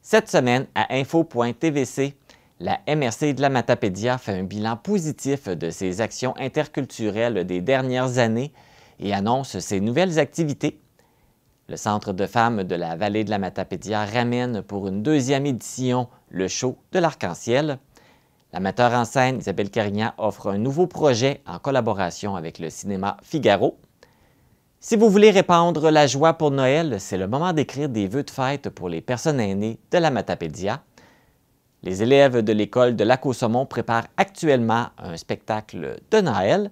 Cette semaine, à info.tvc, la MRC de la Matapédia fait un bilan positif de ses actions interculturelles des dernières années et annonce ses nouvelles activités. Le Centre de femmes de la vallée de la Matapédia ramène pour une deuxième édition le show de l'Arc-en-Ciel. La metteur en scène Isabelle Carignan offre un nouveau projet en collaboration avec le cinéma Figaro. Si vous voulez répandre la joie pour Noël, c'est le moment d'écrire des vœux de fête pour les personnes aînées de la Matapédia. Les élèves de l'école de Lac-aux-Saumons préparent actuellement un spectacle de Noël.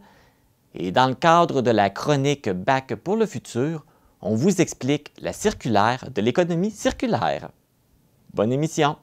Et dans le cadre de la chronique Bac pour le futur, on vous explique la circulaire de l'économie circulaire. Bonne émission!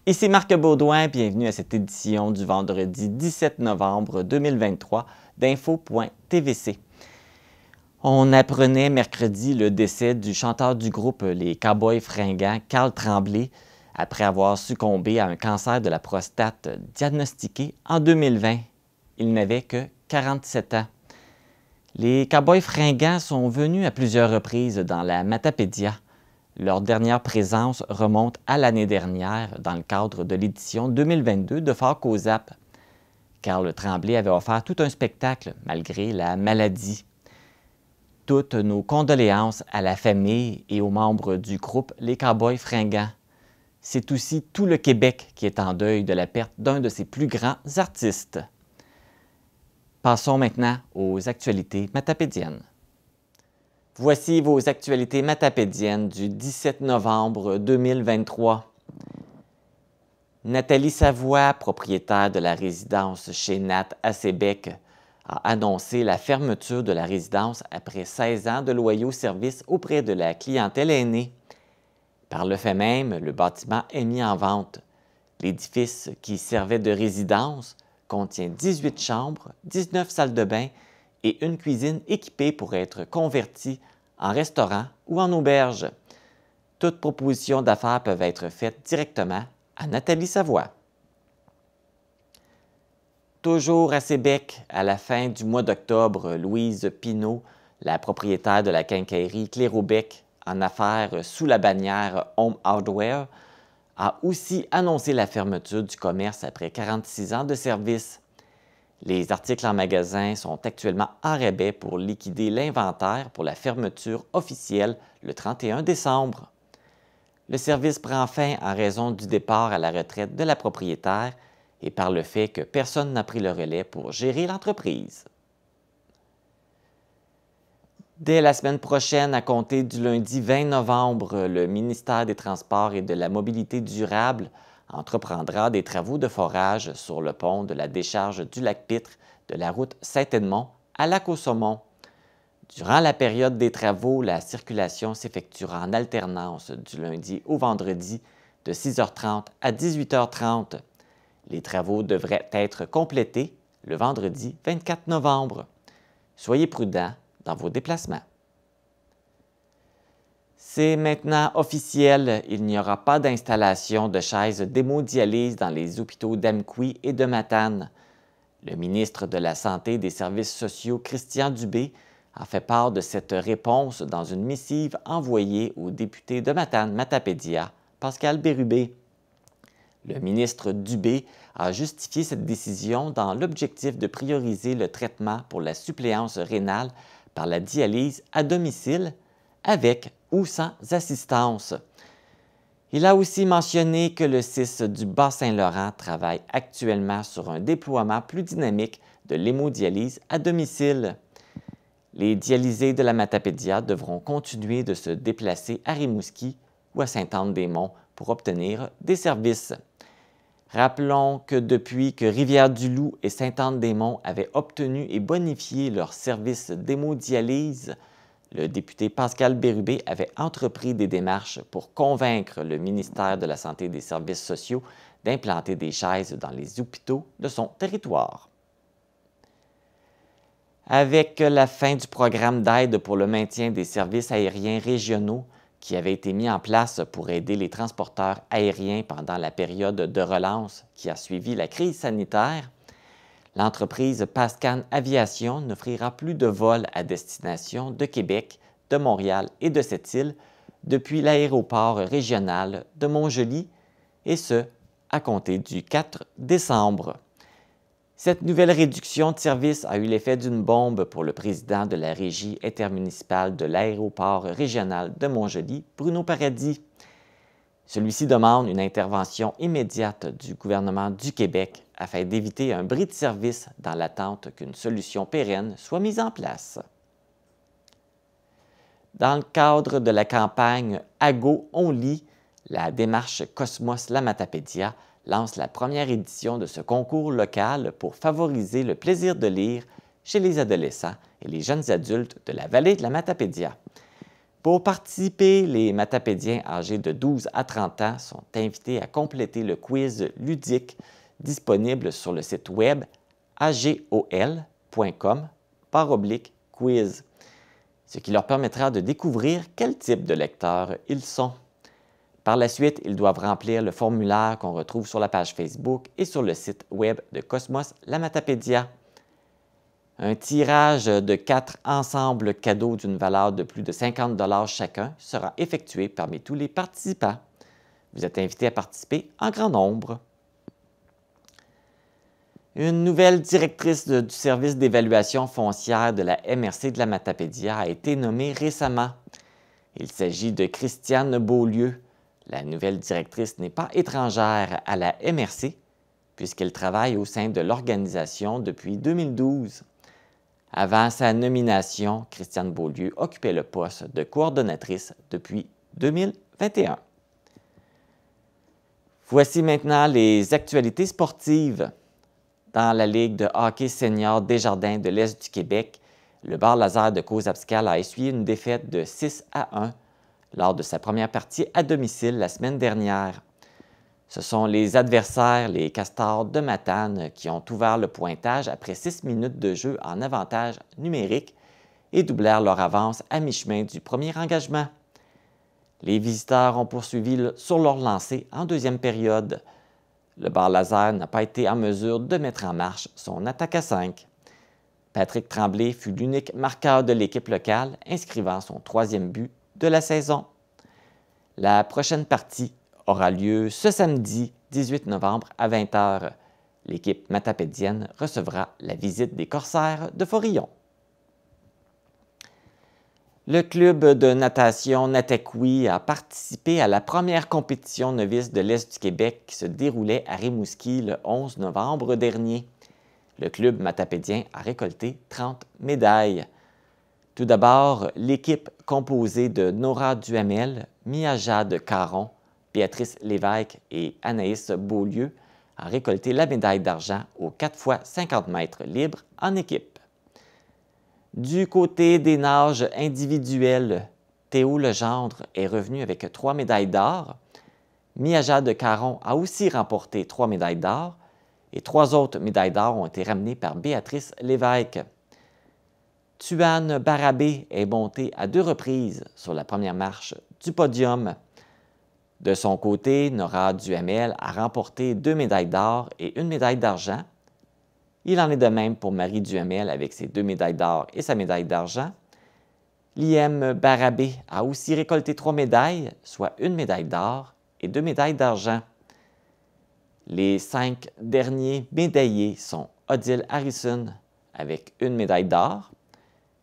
Ici Marc Baudouin, bienvenue à cette édition du vendredi 17 novembre 2023 d'Info.tvc. On apprenait mercredi le décès du chanteur du groupe Les Cowboys Fringants, Carl Tremblay, après avoir succombé à un cancer de la prostate diagnostiqué en 2020. Il n'avait que 47 ans. Les Cowboys Fringants sont venus à plusieurs reprises dans la Matapédia. Leur dernière présence remonte à l'année dernière dans le cadre de l'édition 2022 de Fort Cozap. Carl Tremblay avait offert tout un spectacle malgré la maladie. Toutes nos condoléances à la famille et aux membres du groupe Les Cowboys Fringants. C'est aussi tout le Québec qui est en deuil de la perte d'un de ses plus grands artistes. Passons maintenant aux actualités matapédiennes. Voici vos actualités matapédiennes du 17 novembre 2023. Nathalie Savoie, propriétaire de la résidence chez Nat à Sébec, a annoncé la fermeture de la résidence après 16 ans de loyaux services auprès de la clientèle aînée. Par le fait même, le bâtiment est mis en vente. L'édifice qui servait de résidence contient 18 chambres, 19 salles de bain et une cuisine équipée pour être convertie en restaurant ou en auberge. Toutes propositions d'affaires peuvent être faites directement à Nathalie Savoie. Toujours à Sébec, à la fin du mois d'octobre, Louise Pinault, la propriétaire de la quincaillerie Clérobec en affaires sous la bannière Home Hardware, a aussi annoncé la fermeture du commerce après 46 ans de service. Les articles en magasin sont actuellement en rabais pour liquider l'inventaire pour la fermeture officielle le 31 décembre. Le service prend fin en raison du départ à la retraite de la propriétaire et par le fait que personne n'a pris le relais pour gérer l'entreprise. Dès la semaine prochaine, à compter du lundi 20 novembre, le ministère des Transports et de la Mobilité durable entreprendra des travaux de forage sur le pont de la décharge du lac Pitre de la route Saint-Edmond à Lac-aux-Saumons. Durant la période des travaux, la circulation s'effectuera en alternance du lundi au vendredi de 6h30 à 18h30. Les travaux devraient être complétés le vendredi 24 novembre. Soyez prudents dans vos déplacements. C'est maintenant officiel, il n'y aura pas d'installation de chaises d'hémodialyse dans les hôpitaux d'Amqui et de Matane. Le ministre de la Santé et des Services sociaux, Christian Dubé, a fait part de cette réponse dans une missive envoyée au député de Matane-Matapédia, Pascal Bérubé. Le ministre Dubé a justifié cette décision dans l'objectif de prioriser le traitement pour la suppléance rénale par la dialyse à domicile avec ou sans assistance. Il a aussi mentionné que le CIS du Bas-Saint-Laurent travaille actuellement sur un déploiement plus dynamique de l'hémodialyse à domicile. Les dialysés de la Matapédia devront continuer de se déplacer à Rimouski ou à Sainte-Anne-des-Monts pour obtenir des services. Rappelons que depuis que Rivière-du-Loup et Sainte-Anne-des-Monts avaient obtenu et bonifié leurs services d'hémodialyse, le député Pascal Bérubé avait entrepris des démarches pour convaincre le ministère de la Santé et des Services sociaux d'implanter des chaises dans les hôpitaux de son territoire. Avec la fin du programme d'aide pour le maintien des services aériens régionaux qui avait été mis en place pour aider les transporteurs aériens pendant la période de relance qui a suivi la crise sanitaire, l'entreprise Pascan Aviation n'offrira plus de vols à destination de Québec, de Montréal et de Sept-Îles depuis l'aéroport régional de Montjoly, et ce, à compter du 4 décembre. Cette nouvelle réduction de service a eu l'effet d'une bombe pour le président de la Régie intermunicipale de l'aéroport régional de Montjoly, Bruno Paradis. Celui-ci demande une intervention immédiate du gouvernement du Québec afin d'éviter un bris de service dans l'attente qu'une solution pérenne soit mise en place. Dans le cadre de la campagne Ago on lit, la démarche Cosmos La Matapédia lance la première édition de ce concours local pour favoriser le plaisir de lire chez les adolescents et les jeunes adultes de la vallée de la Matapédia. Pour participer, les Matapédiens âgés de 12 à 30 ans sont invités à compléter le quiz ludique disponible sur le site web agol.com/quiz, ce qui leur permettra de découvrir quel type de lecteurs ils sont. Par la suite, ils doivent remplir le formulaire qu'on retrouve sur la page Facebook et sur le site web de Cosmos La Matapédia. Un tirage de 4 ensembles cadeaux d'une valeur de plus de 50 $ chacun sera effectué parmi tous les participants. Vous êtes invités à participer en grand nombre. Une nouvelle directrice du service d'évaluation foncière de la MRC de la Matapédia a été nommée récemment. Il s'agit de Christiane Beaulieu. La nouvelle directrice n'est pas étrangère à la MRC, puisqu'elle travaille au sein de l'organisation depuis 2012. Avant sa nomination, Christiane Beaulieu occupait le poste de coordonnatrice depuis 2021. Voici maintenant les actualités sportives. Dans la Ligue de hockey senior Desjardins de l'Est du Québec, le Bar Laser de Coz-Abscal a essuyé une défaite de 6-1 lors de sa première partie à domicile la semaine dernière. Ce sont les adversaires, les Castors de Matane, qui ont ouvert le pointage après 6 minutes de jeu en avantage numérique et doublèrent leur avance à mi-chemin du premier engagement. Les visiteurs ont poursuivi sur leur lancée en deuxième période. Le Bar Laser n'a pas été en mesure de mettre en marche son attaque à 5. Patrick Tremblay fut l'unique marqueur de l'équipe locale, inscrivant son 3e but de la saison. La prochaine partie aura lieu ce samedi 18 novembre à 20 h. L'équipe matapédienne recevra la visite des Corsaires de Forillon. Le club de natation Nataqui a participé à la première compétition novice de l'Est du Québec qui se déroulait à Rimouski le 11 novembre dernier. Le club matapédien a récolté 30 médailles. Tout d'abord, l'équipe composée de Nora Duhamel, Mia-Jade Caron, Béatrice Lévesque et Anaïs Beaulieu a récolté la médaille d'argent aux 4 x 50 mètres libres en équipe. Du côté des nages individuelles, Théo Legendre est revenu avec 3 médailles d'or. Mia-Jade Caron a aussi remporté 3 médailles d'or et 3 autres médailles d'or ont été ramenées par Béatrice Lévesque. Tuan Barabé est montée à 2 reprises sur la première marche du podium. De son côté, Nora Duhamel a remporté 2 médailles d'or et 1 médaille d'argent. Il en est de même pour Marie Duhamel avec ses 2 médailles d'or et sa médaille d'argent. Liem Barabé a aussi récolté 3 médailles, soit 1 médaille d'or et 2 médailles d'argent. Les 5 derniers médaillés sont Odile Harrison avec 1 médaille d'or,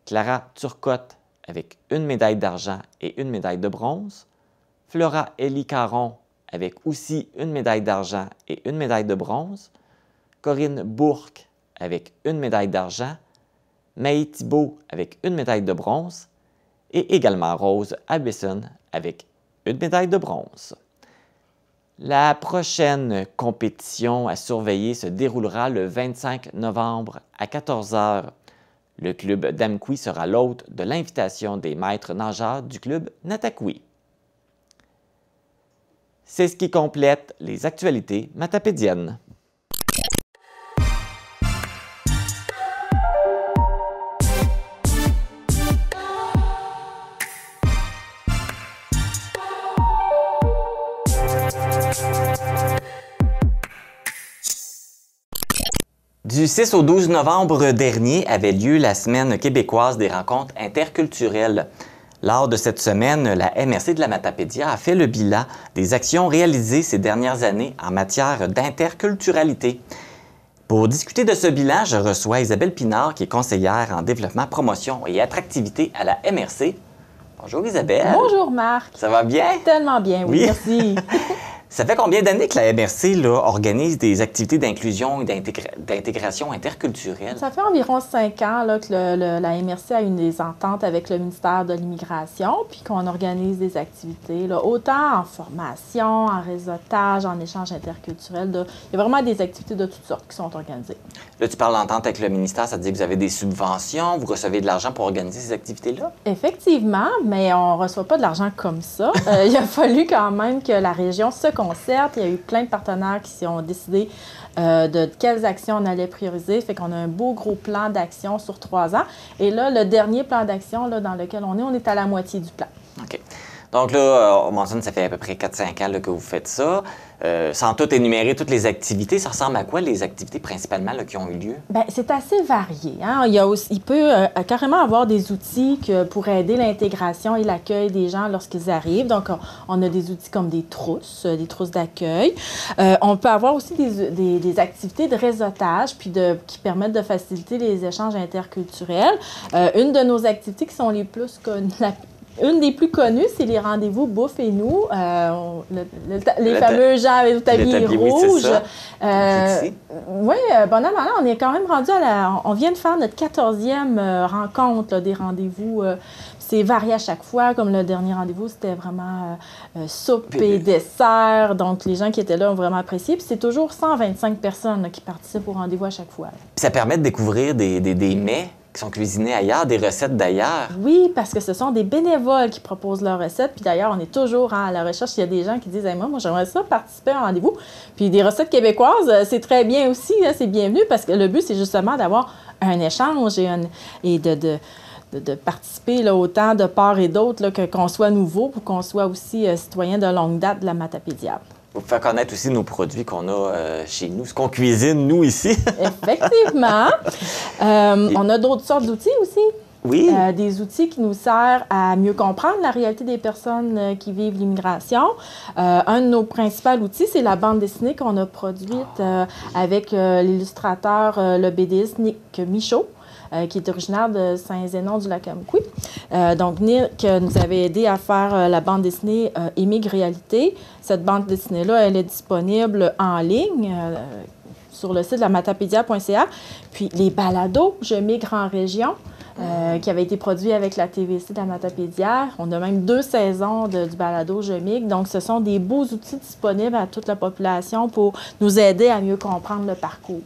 Clara Turcotte avec 1 médaille d'argent et 1 médaille de bronze, Flora Élie Caron avec aussi 1 médaille d'argent et 1 médaille de bronze, Corinne Bourque avec 1 médaille d'argent, Maï Thibault avec 1 médaille de bronze et également Rose Abesson avec 1 médaille de bronze. La prochaine compétition à surveiller se déroulera le 25 novembre à 14 h. Le club d'Amqui sera l'hôte de l'invitation des maîtres nageurs du club Nataqui. C'est ce qui complète les actualités matapédiennes. Du 6 au 12 novembre dernier avait lieu la Semaine québécoise des rencontres interculturelles. Lors de cette semaine, la MRC de la Matapédia a fait le bilan des actions réalisées ces dernières années en matière d'interculturalité. Pour discuter de ce bilan, je reçois Isabelle Pinard, qui est conseillère en développement, promotion et attractivité à la MRC. Bonjour Isabelle. Bonjour Marc. Ça va bien? Tellement bien, oui. Merci. Ça fait combien d'années que la MRC organise des activités d'inclusion et d'intégration interculturelle? Ça fait environ 5 ans là, que la MRC a une des ententes avec le ministère de l'Immigration, puis qu'on organise des activités, là, autant en formation, en réseautage, en échange interculturel. Il y a vraiment des activités de toutes sortes qui sont organisées. Là, tu parles d'entente avec le ministère, ça veut dire que vous avez des subventions, vous recevez de l'argent pour organiser ces activités-là? Effectivement, mais on ne reçoit pas de l'argent comme ça. Il a fallu quand même que la région se concerte. Il y a eu plein de partenaires qui ont décidé de quelles actions on allait prioriser. Fait qu'on a un beau gros plan d'action sur 3 ans. Et là, le dernier plan d'action dans lequel on est à la moitié du plan. OK. Donc là, on mentionne que ça fait à peu près 4-5 ans là, que vous faites ça. Sans tout énumérer toutes les activités, ça ressemble à quoi les activités principalement là, qui ont eu lieu? Bien, c'est assez varié. Hein? Il peut carrément avoir des outils pour aider l'intégration et l'accueil des gens lorsqu'ils arrivent. Donc, on a des outils comme des trousses d'accueil. On peut avoir aussi des activités de réseautage qui permettent de faciliter les échanges interculturels. Une de nos activités qui sont les plus connues, une des plus connues, c'est les rendez-vous Bouffe et nous, les fameux gens avec le tablier rouge. Oui, bonhomme, on est quand même rendu on vient de faire notre 14e rencontre des rendez-vous. C'est varié à chaque fois, comme le dernier rendez-vous, c'était vraiment soupe et dessert. Donc, les gens qui étaient là ont vraiment apprécié. Puis c'est toujours 125 personnes qui participent au rendez-vous à chaque fois. Puis ça permet de découvrir des mets qui sont cuisinés ailleurs, des recettes d'ailleurs. Oui, parce que ce sont des bénévoles qui proposent leurs recettes. Puis d'ailleurs, on est toujours à la recherche. Il y a des gens qui disent hey, « Moi, j'aimerais ça participer à un rendez-vous. » Puis des recettes québécoises, c'est très bien aussi. Hein, c'est bienvenu parce que le but, c'est justement d'avoir un échange et de participer là, autant de part et d'autre qu'on soit nouveau pour qu'on soit aussi citoyen de longue date de la Matapédia. Vous faire connaître aussi nos produits qu'on a chez nous, ce qu'on cuisine, nous, ici. Effectivement. On a d'autres sortes d'outils aussi. Oui. Des outils qui nous servent à mieux comprendre la réalité des personnes qui vivent l'immigration. Un de nos principaux outils, c'est la bande dessinée qu'on a produite avec l'illustrateur, le BDiste Nick Michaud, qui est originaire de Saint-Zénon-du-Lac-Amqui. Donc, Nick nous avait aidé à faire la bande dessinée Émigre Réalité. Cette bande dessinée-là, elle est disponible en ligne sur le site de la matapédia.ca. Puis, les balados « Je migre en région », qui avait été produit avec la TVC de la Matapédia. On a même 2 saisons du balado « Je migre ». Donc, ce sont des beaux outils disponibles à toute la population pour nous aider à mieux comprendre le parcours.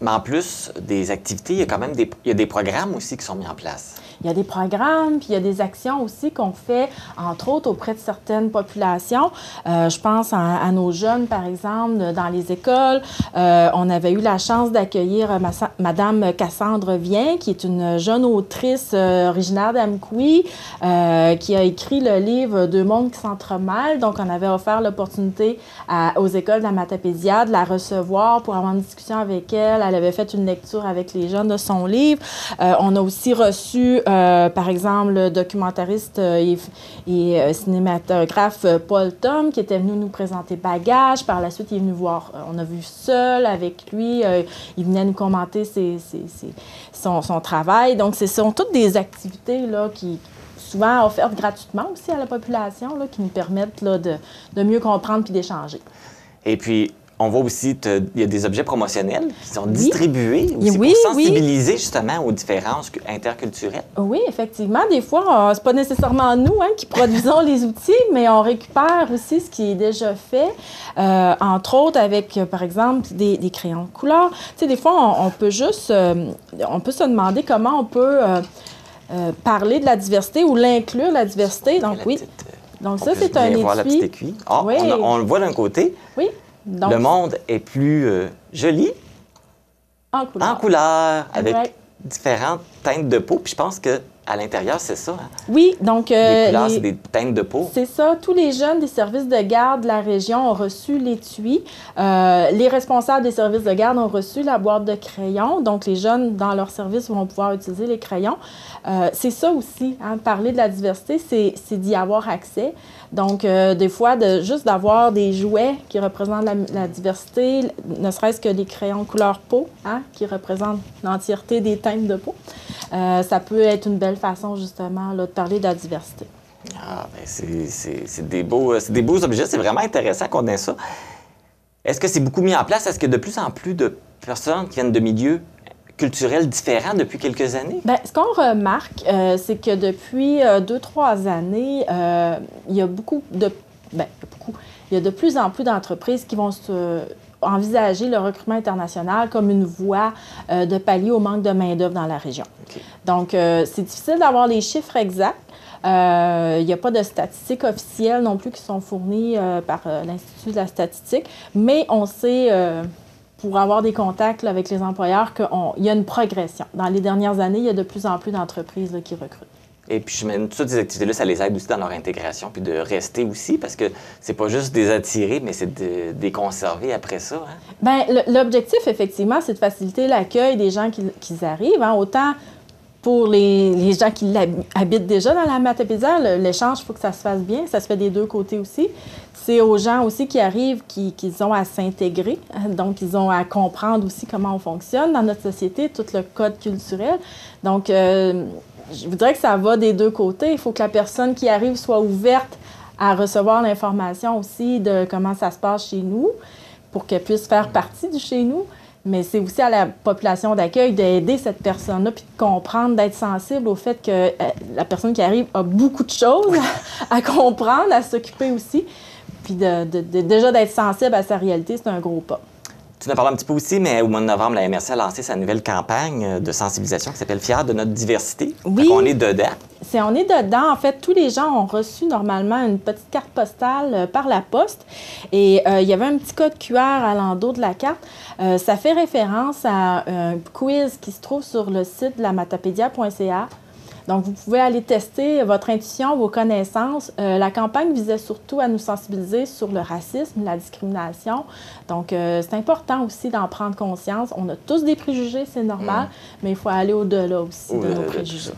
Mais en plus des activités, il y a quand même des programmes aussi qui sont mis en place. Il y a des programmes, puis il y a des actions aussi qu'on fait, entre autres, auprès de certaines populations. Je pense à nos jeunes, par exemple, dans les écoles. On avait eu la chance d'accueillir Madame Cassandre Vien, qui est une jeune autrice originaire d'Amqui, qui a écrit le livre « Deux mondes qui s'entremêlent ». Donc, on avait offert l'opportunité aux écoles de la Matapédia de la recevoir pour avoir une discussion avec elle. Elle avait fait une lecture avec les jeunes de son livre. On a aussi reçu par exemple, le documentariste et cinématographe Paul Tom, qui était venu nous présenter Bagages. Par la suite, il est venu voir, on a vu Seul avec lui. Il venait nous commenter son travail. Donc, ce sont toutes des activités là, qui souvent offertes gratuitement aussi à la population, là, qui nous permettent là, de mieux comprendre puis d'échanger. Et puis, on voit aussi qu'il y a des objets promotionnels qui sont distribués aussi pour sensibiliser justement aux différences interculturelles. Oui, effectivement. Des fois, c'est pas nécessairement nous qui produisons les outils, mais on récupère aussi ce qui est déjà fait, entre autres avec, par exemple, des crayons de couleur. Tu sais, des fois, on peut juste, on peut se demander comment on peut parler de la diversité ou l'inclure, la diversité. Donc, oui. Donc, ça, c'est un étui. Voir la petite aiguille. Oh, oui. On le voit d'un côté. Oui. Donc, le monde est plus joli, en couleur, avec différentes teintes de peau. Puis je pense que à l'intérieur, c'est ça? Hein? Oui, donc... les couleurs, c'est des teintes de peau. C'est ça. Tous les jeunes des services de garde de la région ont reçu l'étui. Les responsables des services de garde ont reçu la boîte de crayons. Donc, les jeunes, dans leur service, vont pouvoir utiliser les crayons. C'est ça aussi, hein, parler de la diversité, c'est d'y avoir accès. Donc, des fois, juste d'avoir des jouets qui représentent la diversité, ne serait-ce que des crayons couleur peau, hein, qui représentent l'entièreté des teintes de peau. Ça peut être une belle façon, justement, là, de parler de la diversité. Ah, bien, c'est des beaux objets. C'est vraiment intéressant qu'on ait ça. Est-ce que c'est beaucoup mis en place? Est-ce qu'il y a de plus en plus de personnes qui viennent de milieux culturels différents depuis quelques années? Bien, ce qu'on remarque, c'est que depuis 2-3 années, il y a il y a de plus en plus d'entreprises qui vont envisager le recrutement international comme une voie de pallier au manque de main-d'œuvre dans la région. Okay. Donc, c'est difficile d'avoir les chiffres exacts. Il n'y a pas de statistiques officielles non plus qui sont fournies par l'Institut de la statistique, mais on sait, pour avoir des contacts là, avec les employeurs, qu'il y a une progression. Dans les dernières années, il y a de plus en plus d'entreprises là, qui recrutent. Et puis, je mène toutes ces activités-là, ça les aide aussi dans leur intégration, puis de rester aussi, parce que c'est pas juste des attirer, mais c'est de les conserver après ça. Hein? Bien, l'objectif, effectivement, c'est de faciliter l'accueil des gens qui arrivent, hein, autant pour les gens qui habitent déjà dans la Matapédia. L'échange, il faut que ça se fasse bien, ça se fait des deux côtés aussi. C'est aux gens aussi qui arrivent qu'ils ont à s'intégrer, donc ils ont à comprendre aussi comment on fonctionne dans notre société, tout le code culturel. Donc, je vous dirais que ça va des deux côtés. Il faut que la personne qui arrive soit ouverte à recevoir l'information aussi de comment ça se passe chez nous pour qu'elle puisse faire partie du chez nous. Mais c'est aussi à la population d'accueil d'aider cette personne-là puis de comprendre, d'être sensible au fait que la personne qui arrive a beaucoup de choses à comprendre, à s'occuper aussi. Puis déjà d'être sensible à sa réalité, c'est un gros pas. Tu en as parlé un petit peu aussi, mais au mois de novembre, la MRC a lancé sa nouvelle campagne de sensibilisation qui s'appelle « Fiers de notre diversité ». Oui. On est dedans. On est dedans. En fait, tous les gens ont reçu normalement une petite carte postale par la poste. Et il y avait un petit code QR à l'endos de la carte. Ça fait référence à un quiz qui se trouve sur le site de la matapédia.ca. Donc, vous pouvez aller tester votre intuition, vos connaissances. La campagne visait surtout à nous sensibiliser sur le racisme, la discrimination. Donc, c'est important aussi d'en prendre conscience. On a tous des préjugés, c'est normal, mais il faut aller au-delà aussi de nos préjugés.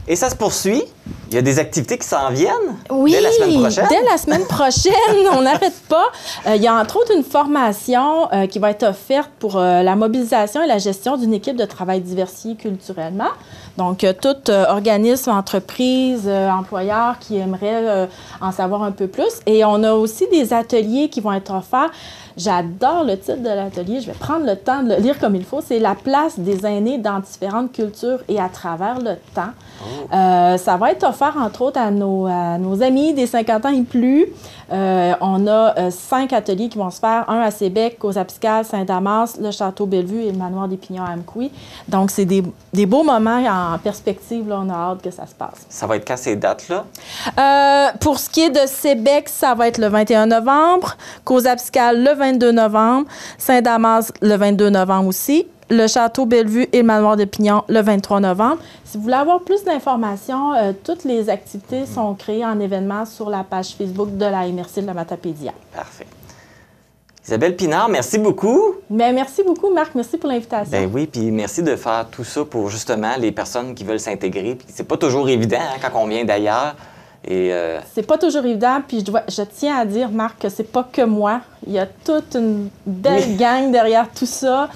Et ça se poursuit. Il y a des activités qui s'en viennent dès la semaine prochaine. Dès la semaine prochaine, on n'arrête pas. Il y a entre autres une formation qui va être offerte pour la mobilisation et la gestion d'une équipe de travail diversifiée culturellement. Donc, tout organisme, entreprise, employeur qui aimerait en savoir un peu plus. Et on a aussi des ateliers qui vont être offerts. J'adore le titre de l'atelier. Je vais prendre le temps de le lire comme il faut. C'est la place des aînés dans différentes cultures et à travers le temps. Oh. Ça va être offert, entre autres, à nos amis des 50 ans et plus. On a 5 ateliers qui vont se faire. Un à Sébec, Causapiscal, Saint-Damas, le Château Bellevue et le Manoir des Pignons à Amkoui. Donc, c'est des beaux moments en perspective. Là, on a hâte que ça se passe. Ça va être quand ces dates-là? Pour ce qui est de Sébec, ça va être le 21 novembre. Causapiscal, le 22 novembre. Saint-Damas, le 22 novembre aussi. Le Château Bellevue et le Manoir de Pignon, le 23 novembre. Si vous voulez avoir plus d'informations, toutes les activités sont créées en événements sur la page Facebook de la MRC de la Matapédia. Parfait. Isabelle Pinard, merci beaucoup. Bien, merci beaucoup, Marc. Merci pour l'invitation. Bien oui, puis merci de faire tout ça pour justement les personnes qui veulent s'intégrer. Puis c'est pas toujours évident hein, quand on vient d'ailleurs. C'est pas toujours évident, puis je tiens à dire, Marc, que c'est pas que moi. Il y a toute une belle gang derrière tout ça.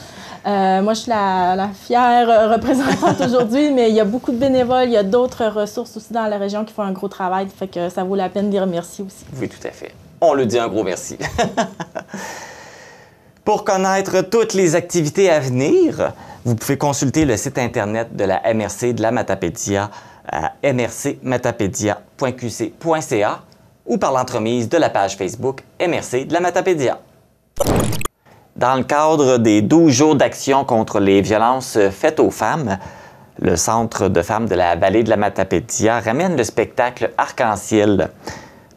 Moi, je suis la fière représentante aujourd'hui, mais il y a beaucoup de bénévoles, il y a d'autres ressources aussi dans la région qui font un gros travail, fait que ça vaut la peine de les remercier aussi. Oui, tout à fait. On le dit un gros merci. Pour connaître toutes les activités à venir, vous pouvez consulter le site Internet de la MRC de la Matapédia à mrcmatapédia.qc.ca ou par l'entremise de la page Facebook MRC de la Matapédia. Dans le cadre des 12 jours d'action contre les violences faites aux femmes, le Centre de femmes de la vallée de la Matapédia ramène le spectacle Arc-en-ciel.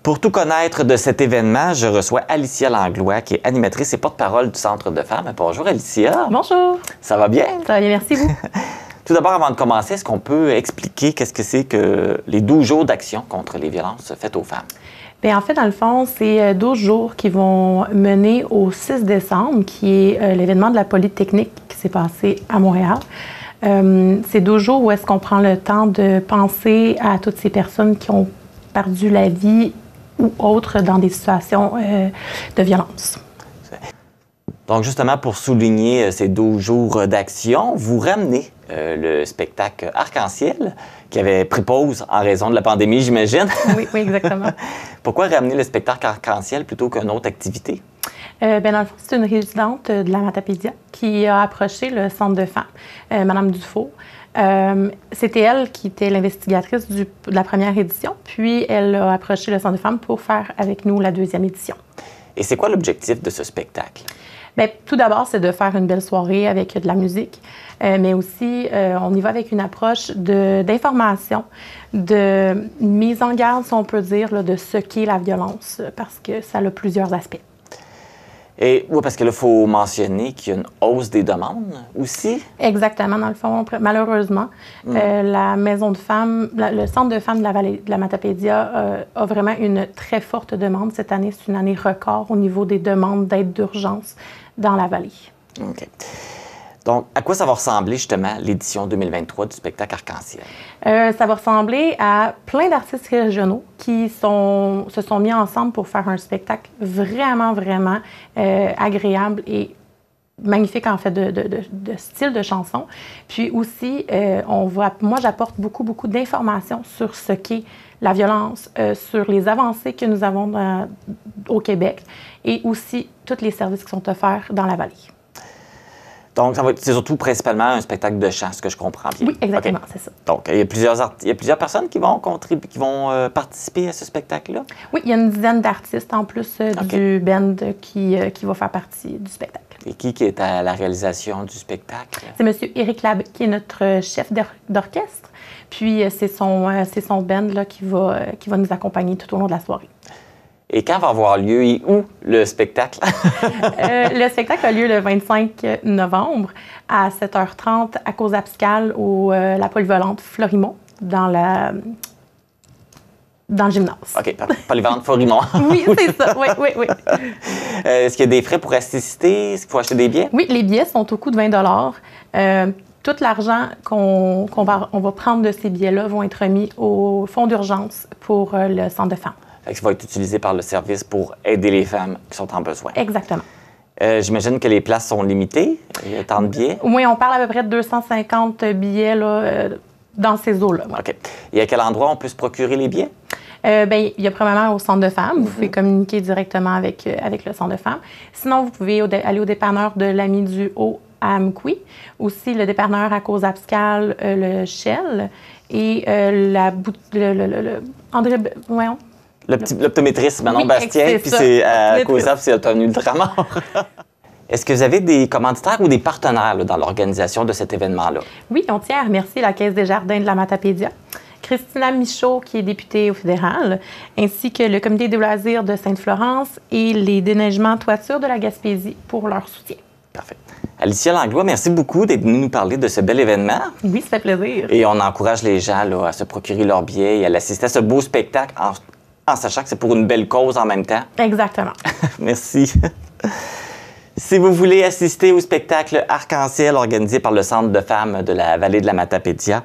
Pour tout connaître de cet événement, je reçois Alicia Langlois, qui est animatrice et porte-parole du Centre de femmes. Bonjour Alicia. Bonjour. Ça va bien? Ça va bien, merci vous. Tout d'abord, avant de commencer, est-ce qu'on peut expliquer qu'est-ce que c'est que les 12 jours d'action contre les violences faites aux femmes? Bien, en fait, dans le fond, c'est 12 jours qui vont mener au 6 décembre, qui est l'événement de la Polytechnique qui s'est passé à Montréal. C'est 12 jours où est-ce qu'on prend le temps de penser à toutes ces personnes qui ont perdu la vie ou autres dans des situations de violence. Donc, justement, pour souligner ces 12 jours d'action, vous ramenez le spectacle Arc-en-Ciel qui avait pris pause en raison de la pandémie, j'imagine. Oui, oui, exactement. Pourquoi ramener le spectacle Arc-en-Ciel plutôt qu'une autre activité? Bien, dans le fond, c'est une résidente de la Matapédia qui a approché le centre de femmes, Mme Dufault. C'était elle qui était l'investigatrice de la première édition, puis elle a approché le centre de femmes pour faire avec nous la deuxième édition. Et c'est quoi l'objectif de ce spectacle? Bien, tout d'abord, c'est de faire une belle soirée avec de la musique, mais aussi, on y va avec une approche d'information, de mise en garde, si on peut dire, là, de ce qu'est la violence, parce que ça a plusieurs aspects. Et oui, parce que là, il faut mentionner qu'il y a une hausse des demandes aussi. Exactement, dans le fond, malheureusement, la maison de femmes, le centre de femmes de la vallée de la Matapédia a vraiment une très forte demande. Cette année, c'est une année record au niveau des demandes d'aide d'urgence dans la vallée. OK. Donc, à quoi ça va ressembler justement l'édition 2023 du spectacle Arc-en-Ciel? Ça va ressembler à plein d'artistes régionaux qui se sont mis ensemble pour faire un spectacle vraiment, vraiment agréable et magnifique en fait de style de chanson. Puis aussi, moi j'apporte beaucoup d'informations sur ce qu'est la violence, sur les avancées que nous avons au Québec et aussi tous les services qui sont offerts dans la vallée. Donc, c'est surtout principalement un spectacle de chant, ce que je comprends bien. Oui, exactement, okay. C'est ça. Donc, il y a plusieurs personnes qui vont participer à ce spectacle-là? Oui, il y a une dizaine d'artistes en plus du band qui va faire partie du spectacle. Et qui est à la réalisation du spectacle? C'est M. Éric Lab, qui est notre chef d'orchestre. Puis, c'est son band là, qui va nous accompagner tout au long de la soirée. Et quand va avoir lieu et où le spectacle? Le spectacle a lieu le 25 novembre à 7h30 à Cause Abscale la polyvalente Florimont dans le gymnase. OK, polyvalente Florimont. Oui, c'est ça. Oui. Est-ce qu'il y a des frais pour assister? Est-ce qu'il faut acheter des billets? Oui, les billets sont au coût de 20 Tout l'argent qu'on va prendre de ces billets-là vont être remis au fonds d'urgence pour le centre de femmes. Ça va être utilisé par le service pour aider les femmes qui sont en besoin. Exactement. J'imagine que les places sont limitées, il y a tant de billets? Oui, on parle à peu près de 250 billets là, dans ces eaux-là. Ouais. OK. Et à quel endroit on peut se procurer les billets? Bien, il y a premièrement au centre de femmes. Vous pouvez communiquer directement avec le centre de femmes. Sinon, vous pouvez aller au dépanneur de l'Ami du Haut à Amqui. Aussi, le dépanneur à Cause Abscale, le Shell. Et André... Voyons. L'optométriste Manon Bastien, puis c'est à Causap, c'est un ultramar. Est-ce que vous avez des commanditaires ou des partenaires là, dans l'organisation de cet événement-là? Oui, on tient à remercier la Caisse des Jardins de la Matapédia, Christina Michaud, qui est députée au fédéral, ainsi que le Comité des loisirs de Sainte-Florence et les déneigements toitures de la Gaspésie pour leur soutien. Parfait. Alicia Langlois, merci beaucoup d'être venue nous parler de ce bel événement. Oui, ça fait plaisir. Et on encourage les gens là, à se procurer leurs billets et à assister à ce beau spectacle en sachant que c'est pour une belle cause en même temps. Exactement. Merci. Si vous voulez assister au spectacle Arc-en-Ciel organisé par le Centre de femmes de la vallée de la Matapédia,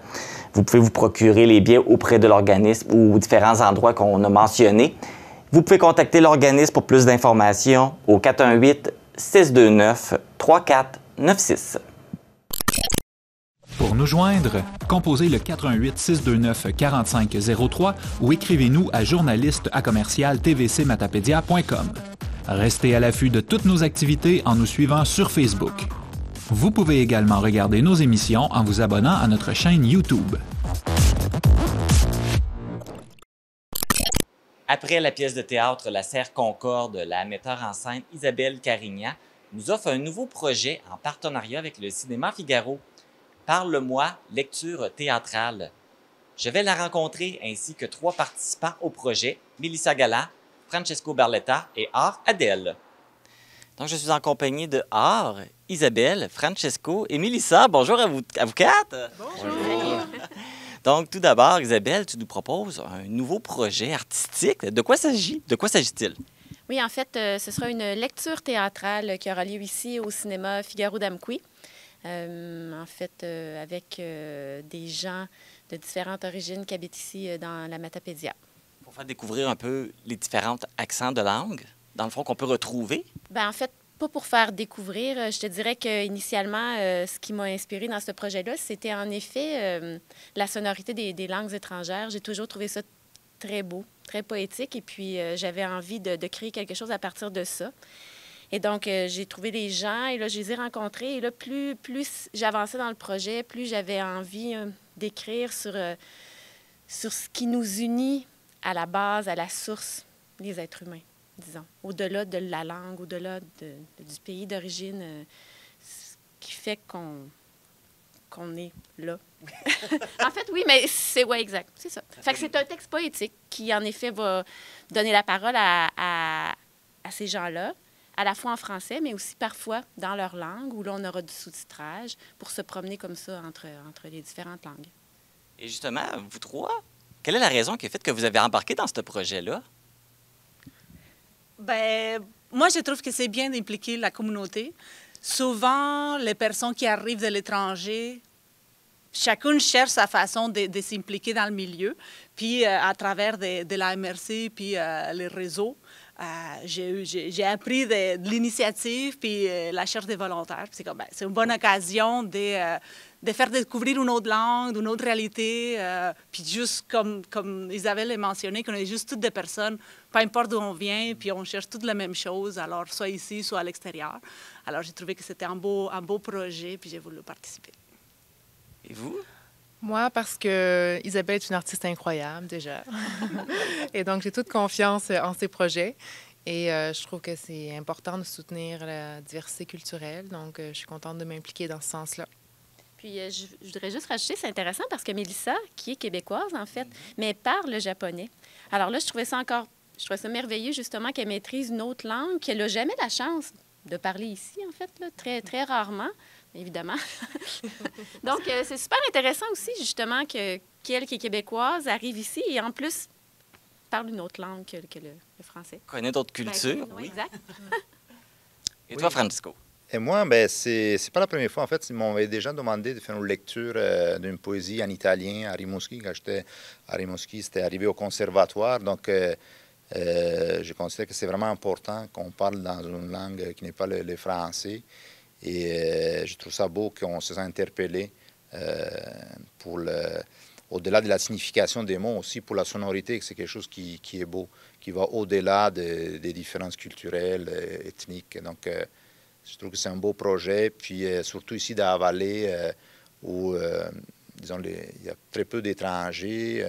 vous pouvez vous procurer les billets auprès de l'organisme ou différents endroits qu'on a mentionnés. Vous pouvez contacter l'organisme pour plus d'informations au 418-629-3496. Pour nous joindre, composez le 418-629-4503 ou écrivez-nous à journaliste@tvcmatapedia.com. Restez à l'affût de toutes nos activités en nous suivant sur Facebook. Vous pouvez également regarder nos émissions en vous abonnant à notre chaîne YouTube. Après la pièce de théâtre La Serre Concorde, la metteur en scène Isabelle Carignan nous offre un nouveau projet en partenariat avec le Cinéma Figaro. Parle-moi, lecture théâtrale. Je vais la rencontrer ainsi que 3 participants au projet, Mélissa Galland, Francesco Barletta et Art Adèle. Donc, je suis en compagnie de Art, Isabelle, Francesco et Mélissa. Bonjour à vous quatre. Bonjour. Donc, tout d'abord, Isabelle, tu nous proposes un nouveau projet artistique. De quoi s'agit-il? Oui, en fait, ce sera une lecture théâtrale qui aura lieu ici au cinéma Figaro d'Amqui. Avec des gens de différentes origines qui habitent ici dans la Matapédia. Pour faire découvrir un peu les différents accents de langue, dans le fond, qu'on peut retrouver? Bien, en fait, pas pour faire découvrir. Je te dirais qu'initialement, ce qui m'a inspiré dans ce projet-là, c'était en effet la sonorité des langues étrangères. J'ai toujours trouvé ça très beau, très poétique, et puis j'avais envie de créer quelque chose à partir de ça. Et donc, j'ai trouvé des gens, et là, je les ai rencontrés. Et là, plus j'avançais dans le projet, plus j'avais envie d'écrire sur ce qui nous unit à la base, à la source, les êtres humains, disons. Au-delà de la langue, au-delà du pays d'origine, ce qui fait qu'on est là. En fait, oui, mais c'est exact, c'est ça. Fait que c'est un texte poétique qui, en effet, va donner la parole à ces gens-là, à la fois en français, mais aussi parfois dans leur langue, où là, on aura du sous-titrage pour se promener comme ça entre les différentes langues. Et justement, vous trois, quelle est la raison qui a fait que vous avez embarqué dans ce projet-là? Ben, moi, je trouve que c'est bien d'impliquer la communauté. Souvent, les personnes qui arrivent de l'étranger, chacune cherche sa façon de s'impliquer dans le milieu. Puis, à travers de la MRC, puis les réseaux, j'ai appris de l'initiative, puis la recherche des volontaires. C'est une bonne occasion de faire découvrir une autre langue, une autre réalité. Puis juste comme Isabelle l'a mentionné, qu'on est juste toutes des personnes, peu importe d'où on vient, puis on cherche toutes la même chose, alors soit ici, soit à l'extérieur. Alors j'ai trouvé que c'était un beau projet, puis j'ai voulu participer. Et vous? Moi, parce que Isabelle est une artiste incroyable, déjà. Et donc, j'ai toute confiance en ses projets. Et je trouve que c'est important de soutenir la diversité culturelle. Donc, je suis contente de m'impliquer dans ce sens-là. Puis, je voudrais juste rajouter, c'est intéressant parce que Mélissa, qui est québécoise, en fait, mais parle le japonais. Alors là, je trouvais ça merveilleux, justement, qu'elle maîtrise une autre langue, qu'elle n'a jamais la chance de parler ici, en fait, là, très, très rarement. Évidemment. Donc, c'est super intéressant aussi, justement, qu'elle, qui est québécoise, arrive ici et en plus parle une autre langue que le français. Connaît d'autres cultures. Oui, exact. Et toi, Francisco? Et moi, ben, c'est pas la première fois. En fait, ils m'avaient déjà demandé de faire une lecture d'une poésie en italien à Rimouski. Quand j'étais à Rimouski, c'était arrivé au conservatoire. Donc, je considère que c'est vraiment important qu'on parle dans une langue qui n'est pas le français. Et je trouve ça beau qu'on se sent interpellé au-delà de la signification des mots, aussi pour la sonorité, que c'est quelque chose qui est beau, qui va au-delà des différences culturelles, ethniques. Donc, je trouve que c'est un beau projet. Puis, surtout ici dans la vallée, où, disons, il y a très peu d'étrangers.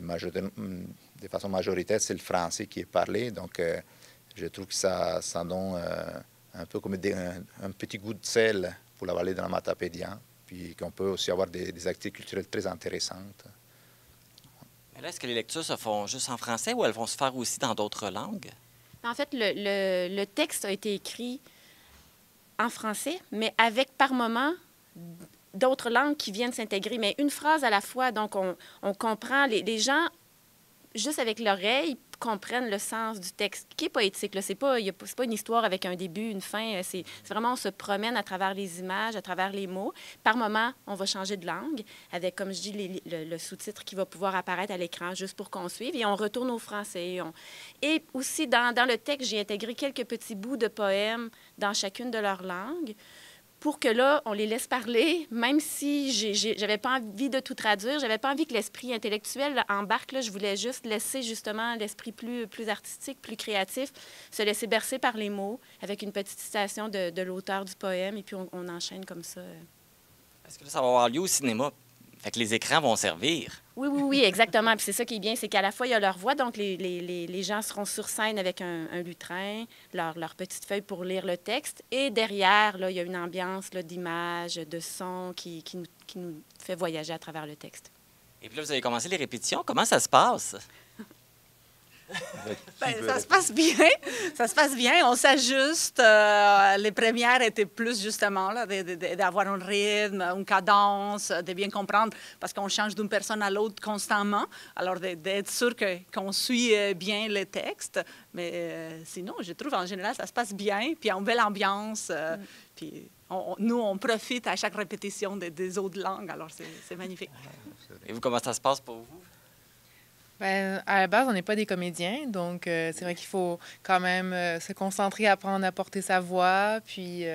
De façon majoritaire, c'est le français qui est parlé. Donc, je trouve que ça donne un peu comme un petit goût de sel pour la vallée de la Matapédia, puis qu'on peut aussi avoir des activités culturelles très intéressantes. Mais là, est-ce que les lectures se font juste en français ou elles vont se faire aussi dans d'autres langues? En fait, le texte a été écrit en français, mais avec par moments d'autres langues qui viennent s'intégrer, mais une phrase à la fois. Donc, on comprend, les gens, juste avec l'oreille, comprennent le sens du texte, qui est poétique. Ce n'est pas une histoire avec un début, une fin. C'est vraiment, on se promène à travers les images, à travers les mots. Par moment, on va changer de langue avec, comme je dis, le sous-titre qui va pouvoir apparaître à l'écran juste pour qu'on suive. Et on retourne au français. Et aussi, dans le texte, j'ai intégré quelques petits bouts de poèmes dans chacune de leurs langues, pour que là, on les laisse parler, même si j'avais pas envie de tout traduire, j'avais pas envie que l'esprit intellectuel embarque. Là, je voulais juste laisser justement l'esprit plus artistique, plus créatif, se laisser bercer par les mots, avec une petite citation de l'auteur du poème, et puis on enchaîne comme ça. Est-ce que là, ça va avoir lieu au cinéma? Fait que les écrans vont servir. Oui, exactement. Puis c'est ça qui est bien, c'est qu'à la fois, il y a leur voix, donc les gens seront sur scène avec un lutrin, leur petite feuille pour lire le texte. Et derrière, là, il y a une ambiance d'images, de sons qui nous fait voyager à travers le texte. Et puis là, vous avez commencé les répétitions. Comment ça se passe? Ça se passe bien. Ça se passe bien. On s'ajuste. Les premières étaient plus justement là, d'avoir un rythme, une cadence, de bien comprendre parce qu'on change d'une personne à l'autre constamment. Alors d'être sûr qu'on suit bien les textes. Mais sinon, je trouve en général ça se passe bien. Puis on belle ambiance. Puis nous, on profite à chaque répétition des autres langues. Alors c'est magnifique. Et vous, comment ça se passe pour vous? Bien, à la base, on n'est pas des comédiens, donc c'est vrai qu'il faut quand même se concentrer, apprendre à porter sa voix, puis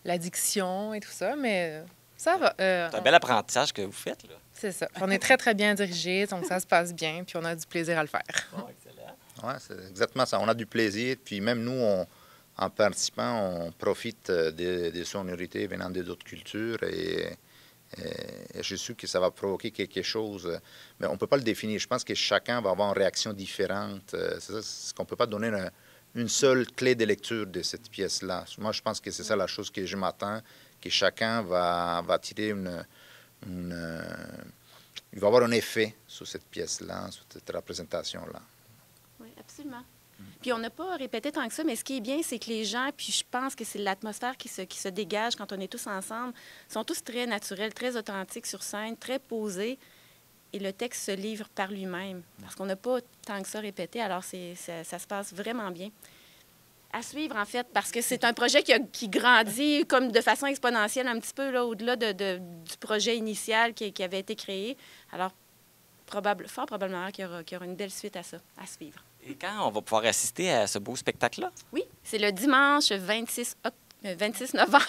la diction et tout ça, mais ça va. C'est un bel apprentissage que vous faites, là. C'est ça. On est très, très bien dirigés, donc ça se passe bien, puis on a du plaisir à le faire. Bon, excellent. Oui, c'est exactement ça. On a du plaisir, puis même nous, en participant, on profite des sonorités venant d'autres cultures et je suis sûr que ça va provoquer quelque chose, mais on ne peut pas le définir. Je pense que chacun va avoir une réaction différente. C'est ça, qu'on ne peut pas donner une seule clé de lecture de cette pièce-là. Moi, je pense que c'est ça la chose que je m'attends, que chacun va tirer il va avoir un effet sur cette pièce-là, sur cette représentation-là. Oui, absolument. Puis on n'a pas répété tant que ça, mais ce qui est bien, c'est que les gens, puis je pense que c'est l'atmosphère qui se dégage quand on est tous ensemble, sont tous très naturels, très authentiques sur scène, très posés, et le texte se livre par lui-même, parce qu'on n'a pas tant que ça répété, alors ça se passe vraiment bien. À suivre, en fait, parce que c'est un projet qui grandit comme de façon exponentielle un petit peu là, au-delà du projet initial qui avait été créé. Alors, fort probablement qu'il y aura une belle suite à ça, à suivre. Et quand on va pouvoir assister à ce beau spectacle-là? Oui, c'est le dimanche 26 novembre.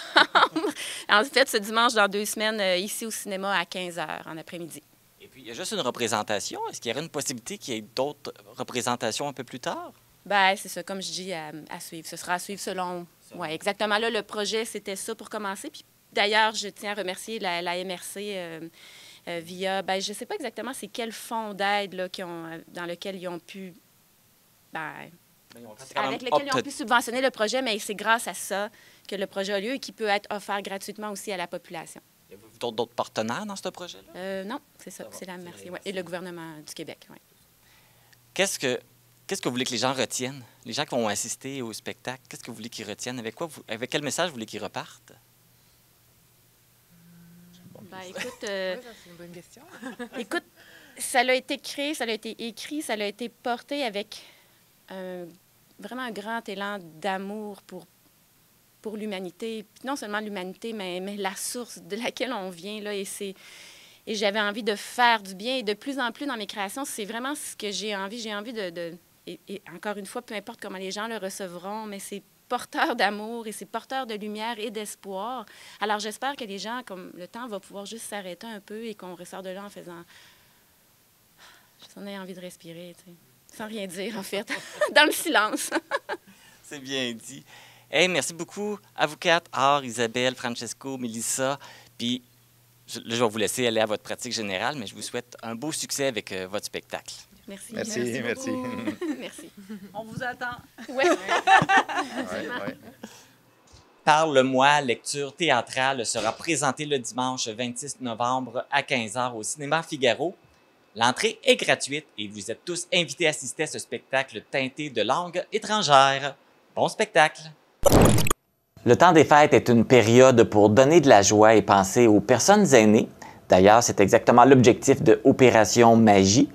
En fait, ce dimanche, dans 2 semaines, ici au cinéma à 15h en après-midi. Et puis, il y a juste une représentation. Est-ce qu'il y aurait une possibilité qu'il y ait d'autres représentations un peu plus tard? Bien, c'est ça, comme je dis, à suivre. Ce sera à suivre selon... Oui, exactement. Là, le projet, c'était ça pour commencer. Puis d'ailleurs, je tiens à remercier la MRC via... Bien, je ne sais pas exactement c'est quel fonds d'aide là, dans lequel ils ont pu... avec lesquels ils ont pu subventionner le projet, mais c'est grâce à ça que le projet a lieu et qui peut être offert gratuitement aussi à la population. Y a-t-il d'autres partenaires dans ce projet-là? Non, c'est ça, c'est la MRC, ouais, et le gouvernement du Québec. Ouais. Qu'est-ce que vous voulez que les gens retiennent? Les gens qui vont assister au spectacle, qu'est-ce que vous voulez qu'ils retiennent? Avec quel message vous voulez qu'ils repartent? Écoute, c'est une bonne question. Écoute, ça a été créé, ça a été écrit, ça a été porté avec vraiment un grand élan d'amour pour l'humanité. Non seulement l'humanité, mais la source de laquelle on vient. Là, et j'avais envie de faire du bien. Et de plus en plus dans mes créations, c'est vraiment ce que j'ai envie. J'ai envie et encore une fois, peu importe comment les gens le recevront, mais c'est porteur d'amour et c'est porteur de lumière et d'espoir. Alors j'espère que les gens, comme le temps va pouvoir juste s'arrêter un peu et qu'on ressort de là en faisant... J'en ai envie de respirer, tu sais, sans rien dire, en fait, dans le silence. C'est bien dit. Hey, merci beaucoup à vous quatre, Art, Isabelle, Francesco, Mélissa. Puis là, je vais vous laisser aller à votre pratique générale, mais je vous souhaite un beau succès avec votre spectacle. Merci. Merci. Merci. On vous attend. Ouais. Ouais. Parle-moi, lecture théâtrale sera présentée le dimanche 26 novembre à 15h au Cinéma Figaro. L'entrée est gratuite et vous êtes tous invités à assister à ce spectacle teinté de langues étrangères. Bon spectacle! Le temps des fêtes est une période pour donner de la joie et penser aux personnes aînées. D'ailleurs, c'est exactement l'objectif de Opération Magie.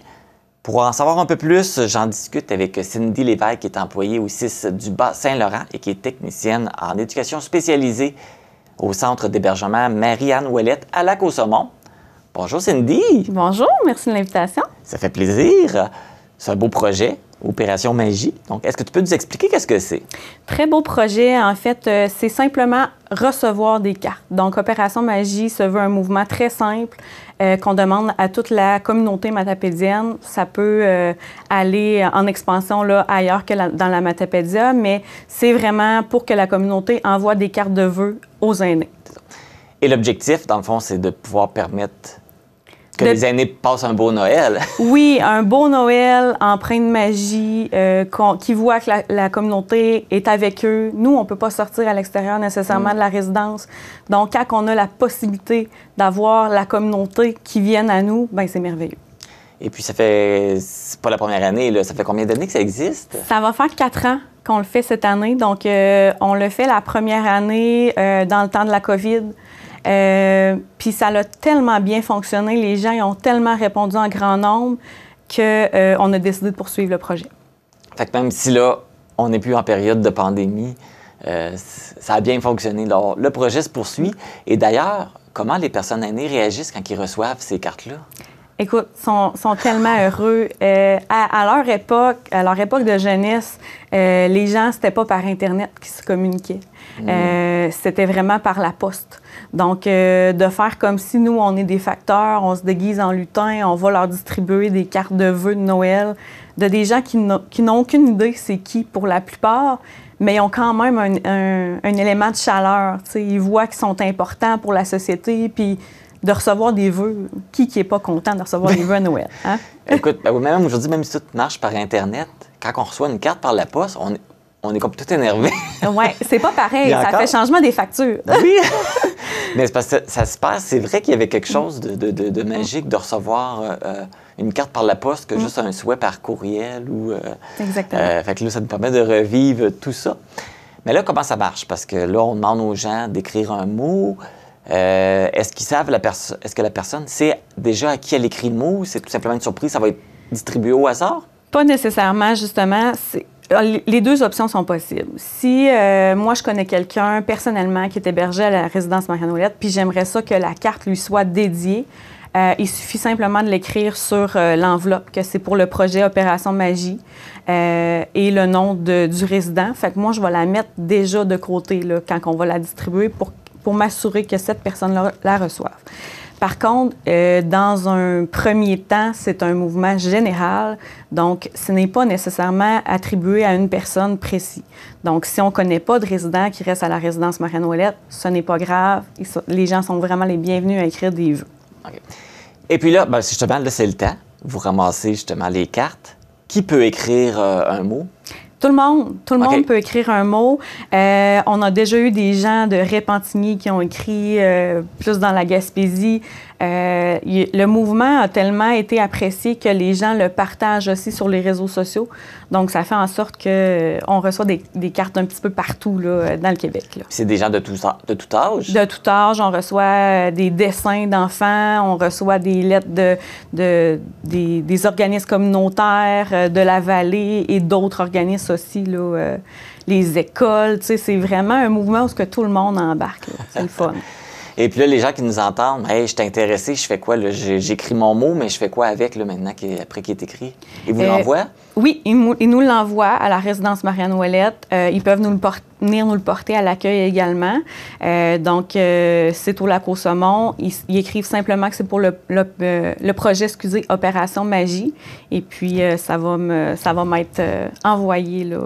Pour en savoir un peu plus, j'en discute avec Cindy Lévesque, qui est employée au 6 du Bas-Saint-Laurent et qui est technicienne en éducation spécialisée au centre d'hébergement Marie-Anne Ouellette à Lac-au-Saumon. Bonjour Cindy! Bonjour, merci de l'invitation. Ça fait plaisir. C'est un beau projet, Opération Magie. Donc, est-ce que tu peux nous expliquer qu'est-ce que c'est? Très beau projet. En fait, c'est simplement recevoir des cartes. Donc, Opération Magie se veut un mouvement très simple qu'on demande à toute la communauté matapédienne. Ça peut aller en expansion là, ailleurs que dans la Matapédia, mais c'est vraiment pour que la communauté envoie des cartes de vœux aux aînés. Et l'objectif, dans le fond, c'est de pouvoir permettre que les aînés passent un beau Noël. Oui, un beau Noël empreint de magie, qui voit que la communauté est avec eux. Nous, on ne peut pas sortir à l'extérieur nécessairement de la résidence. Donc, quand on a la possibilité d'avoir la communauté qui vienne à nous, bien, c'est merveilleux. Et puis, c'est pas la première année, là. Ça fait combien d'années que ça existe? Ça va faire 4 ans qu'on le fait cette année. Donc, on le fait la première année dans le temps de la COVID. Puis ça a tellement bien fonctionné. Les gens ils ont tellement répondu en grand nombre qu'on a décidé de poursuivre le projet. Fait que même si là, on n'est plus en période de pandémie, ça a bien fonctionné. Alors, le projet se poursuit. Et d'ailleurs, comment les personnes aînées réagissent quand ils reçoivent ces cartes-là? Écoute, ils sont tellement heureux. À leur époque de jeunesse, les gens, c'était pas par Internet qu'ils se communiquaient. C'était vraiment par la poste. Donc, de faire comme si nous, on est des facteurs, on se déguise en lutin, on va leur distribuer des cartes de vœux de Noël de des gens qui n'ont aucune idée c'est qui pour la plupart, mais ils ont quand même un élément de chaleur. T'sais. Ils voient qu'ils sont importants pour la société, puis de recevoir des vœux. Qui n'est pas content de recevoir des vœux à Noël? Hein? Écoute, même aujourd'hui, même si tout marche par Internet, quand on reçoit une carte par la poste, on est comme tout énervé. Oui, c'est pas pareil. Ça fait changement des factures. Oui! Mais c'est parce que ça se passe. C'est vrai qu'il y avait quelque chose de magique de recevoir une carte par la poste que juste un souhait par courriel. Exactement. Fait que là, ça nous permet de revivre tout ça. Mais là, comment ça marche? Parce que là, on demande aux gens d'écrire un mot. Est-ce qu'ils savent est-ce que la personne sait déjà à qui elle écrit le mot? C'est tout simplement une surprise, ça va être distribué au hasard? Pas nécessairement, justement. Les deux options sont possibles. Si moi, je connais quelqu'un personnellement qui est hébergé à la résidence Marianne-Ouellette, puis j'aimerais ça que la carte lui soit dédiée, il suffit simplement de l'écrire sur l'enveloppe, que c'est pour le projet Opération Magie et le nom du résident. Fait que moi, je vais la mettre déjà de côté là, quand on va la distribuer pour m'assurer que cette personne-là la reçoive. Par contre, dans un premier temps, c'est un mouvement général, donc ce n'est pas nécessairement attribué à une personne précise. Donc, si on ne connaît pas de résident qui reste à la résidence Marianne-Ouellette, ce n'est pas grave. Les gens sont vraiment les bienvenus à écrire des vœux. Okay. Et puis là, justement, là, c'est le temps. Vous ramassez justement les cartes. Qui peut écrire un mot? Tout le monde peut écrire un mot. On a déjà eu des gens de Repentigny qui ont écrit plus dans la Gaspésie. Le mouvement a tellement été apprécié que les gens le partagent aussi sur les réseaux sociaux. Donc, ça fait en sorte qu'on reçoit des cartes un petit peu partout là, dans le Québec. C'est des gens de tout âge? De tout âge. On reçoit des dessins d'enfants, on reçoit des lettres des organismes communautaires de la vallée et d'autres organismes aussi, là, les écoles. C'est vraiment un mouvement où tout le monde embarque. C'est le fun. Et puis là, les gens qui nous entendent, « Hey, je suis intéressé, je fais quoi? J'écris mon mot, mais je fais quoi avec là, maintenant après qu'il est écrit? » Ils vous l'envoient? Oui, ils nous l'envoient à la résidence Marianne-Ouellette. Ils peuvent venir nous le porter à l'accueil également. Donc, c'est au Lac-aux-Saumons. Ils écrivent simplement que c'est pour le projet, Opération Magie. Et puis, ça va m'être envoyé là,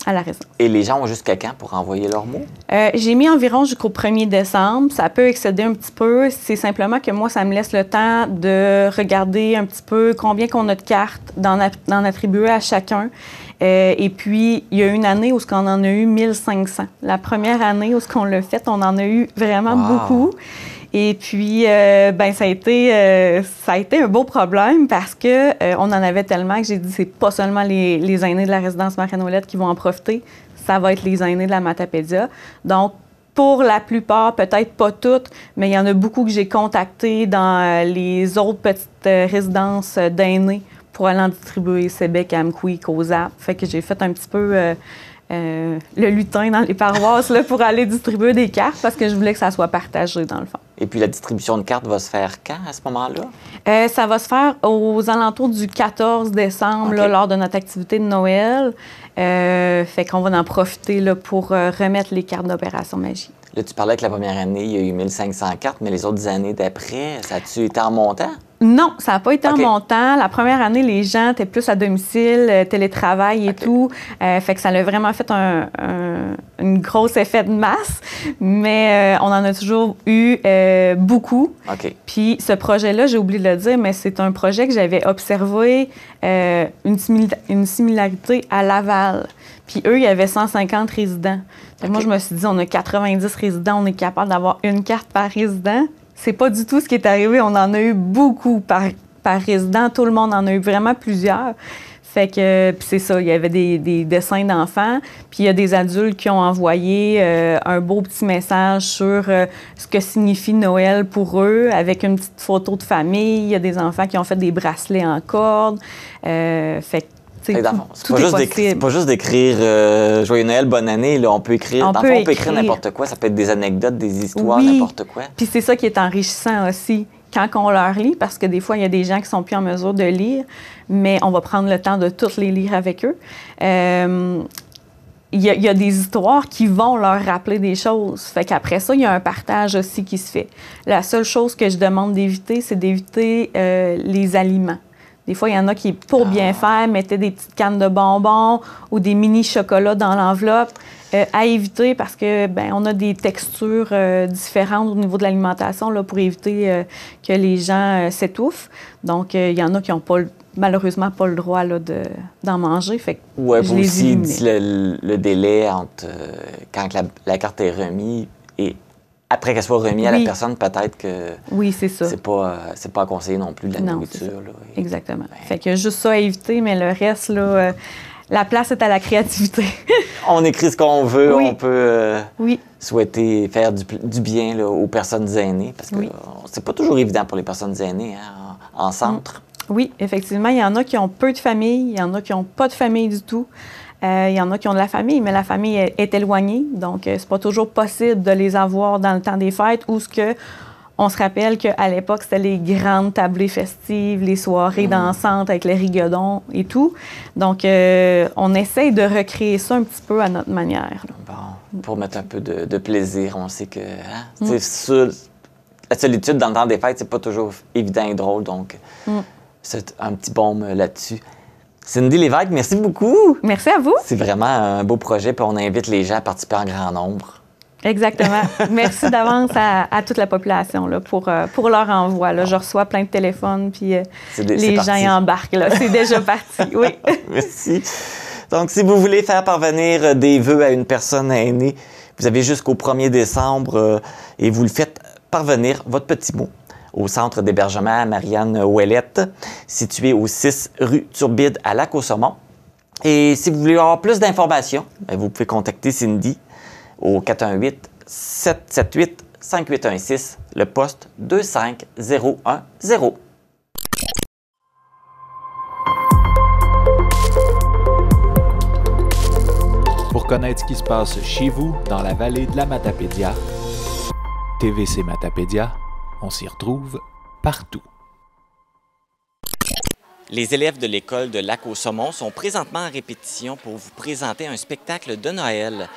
à la résidence. Et les gens ont jusqu'à quand pour envoyer leurs mots? J'ai mis environ jusqu'au 1er décembre. Ça peut excéder un petit peu. C'est simplement que moi, ça me laisse le temps de regarder un petit peu combien qu'on a de cartes, d'en attribuer à chacun. Et puis, il y a une année où on en a eu 1500. La première année où on l'a fait, on en a eu vraiment beaucoup. Et puis, ça a été un beau problème parce que on en avait tellement que j'ai dit c'est pas seulement les aînés de la résidence Marianne-Ouellette qui vont en profiter, ça va être les aînés de la Matapédia. Donc, pour la plupart, peut-être pas toutes, mais il y en a beaucoup que j'ai contactés dans les autres petites résidences d'aînés pour aller en distribuer Sébec, Amqui, Cozap. Fait que j'ai fait un petit peu le lutin dans les paroisses là, pour aller distribuer des cartes parce que je voulais que ça soit partagé dans le fond. Et puis la distribution de cartes va se faire quand à ce moment-là? Ça va se faire aux alentours du 14 décembre là, lors de notre activité de Noël. Fait qu'on va en profiter là, pour remettre les cartes d'Opération Magie. Là, tu parlais que la première année, il y a eu 1500 cartes, mais les autres années d'après, ça a-tu été en montant? Non, ça n'a pas été en montant. La première année, les gens étaient plus à domicile, télétravail et tout. Fait que ça a vraiment fait un gros effet de masse. Mais on en a toujours eu beaucoup. Puis ce projet-là, j'ai oublié de le dire, mais c'est un projet que j'avais observé une similarité à Laval. Puis eux, il y avait 150 résidents. Moi, je me suis dit, on a 90 résidents, on est capable d'avoir une carte par résident. C'est pas du tout ce qui est arrivé. On en a eu beaucoup par résident. Tout le monde en a eu vraiment plusieurs. Fait que, puis c'est ça, il y avait des dessins d'enfants, puis il y a des adultes qui ont envoyé un beau petit message sur ce que signifie Noël pour eux, avec une petite photo de famille. Il y a des enfants qui ont fait des bracelets en corde. Fait que, c'est pas juste d'écrire Joyeux Noël, bonne année. Là, on peut écrire, on peut écrire n'importe quoi. Ça peut être des anecdotes, des histoires, n'importe quoi. Puis c'est ça qui est enrichissant aussi quand on leur lit, parce que des fois, il y a des gens qui sont plus en mesure de lire, mais on va prendre le temps de toutes les lire avec eux. Il y a des histoires qui vont leur rappeler des choses. Fait qu'après ça, il y a un partage aussi qui se fait. La seule chose que je demande d'éviter, c'est d'éviter les aliments. Des fois, il y en a qui, pour bien faire, mettaient des petites cannes de bonbons ou des mini-chocolats dans l'enveloppe. À éviter parce que on a des textures différentes au niveau de l'alimentation là, pour éviter que les gens s'étouffent. Donc, il y en a qui n'ont malheureusement pas le droit là, d'en manger. Fait que vous aussi, le délai entre quand la carte est remise et après qu'elle soit remise à la personne, peut-être que c'est ça. C'est pas conseillé non plus de la nourriture. Là, exactement. Fait que juste ça à éviter, mais le reste, là, la place est à la créativité. On écrit ce qu'on veut, on peut souhaiter faire du bien là, aux personnes aînées, parce que c'est pas toujours évident pour les personnes aînées en centre. Oui, effectivement, il y en a qui ont peu de famille, il y en a qui n'ont pas de famille du tout. Il y en a qui ont de la famille, mais la famille est éloignée, donc c'est pas toujours possible de les avoir dans le temps des fêtes ou on se rappelle qu'à l'époque, c'était les grandes tablées festives, les soirées dansantes avec les rigodons et tout. Donc, on essaye de recréer ça un petit peu à notre manière. Là. Bon, pour mettre un peu de plaisir, on sait que c'est sûr, la solitude dans le temps des fêtes, c'est pas toujours évident et drôle, donc c'est un petit baume là-dessus. Cindy Lévesque, merci beaucoup. Merci à vous. C'est vraiment un beau projet, puis on invite les gens à participer en grand nombre. Exactement. Merci d'avance à toute la population là, pour leur envoi. Là. Je reçois plein de téléphones, puis les gens y embarquent. Là. C'est déjà parti, oui. Merci. Donc, si vous voulez faire parvenir des vœux à une personne aînée, vous avez jusqu'au 1er décembre et vous le faites parvenir votre petit mot au centre d'hébergement Marianne Ouellette, situé au 6 rue Turbide à Lac-aux-Saumons. Et si vous voulez avoir plus d'informations, vous pouvez contacter Cindy au 418-778-5816, le poste 25010. Pour connaître ce qui se passe chez vous, dans la vallée de la Matapédia, TVC Matapédia, on s'y retrouve partout. Les élèves de l'école de Lac-aux-Saumons sont présentement en répétition pour vous présenter un spectacle de Noël.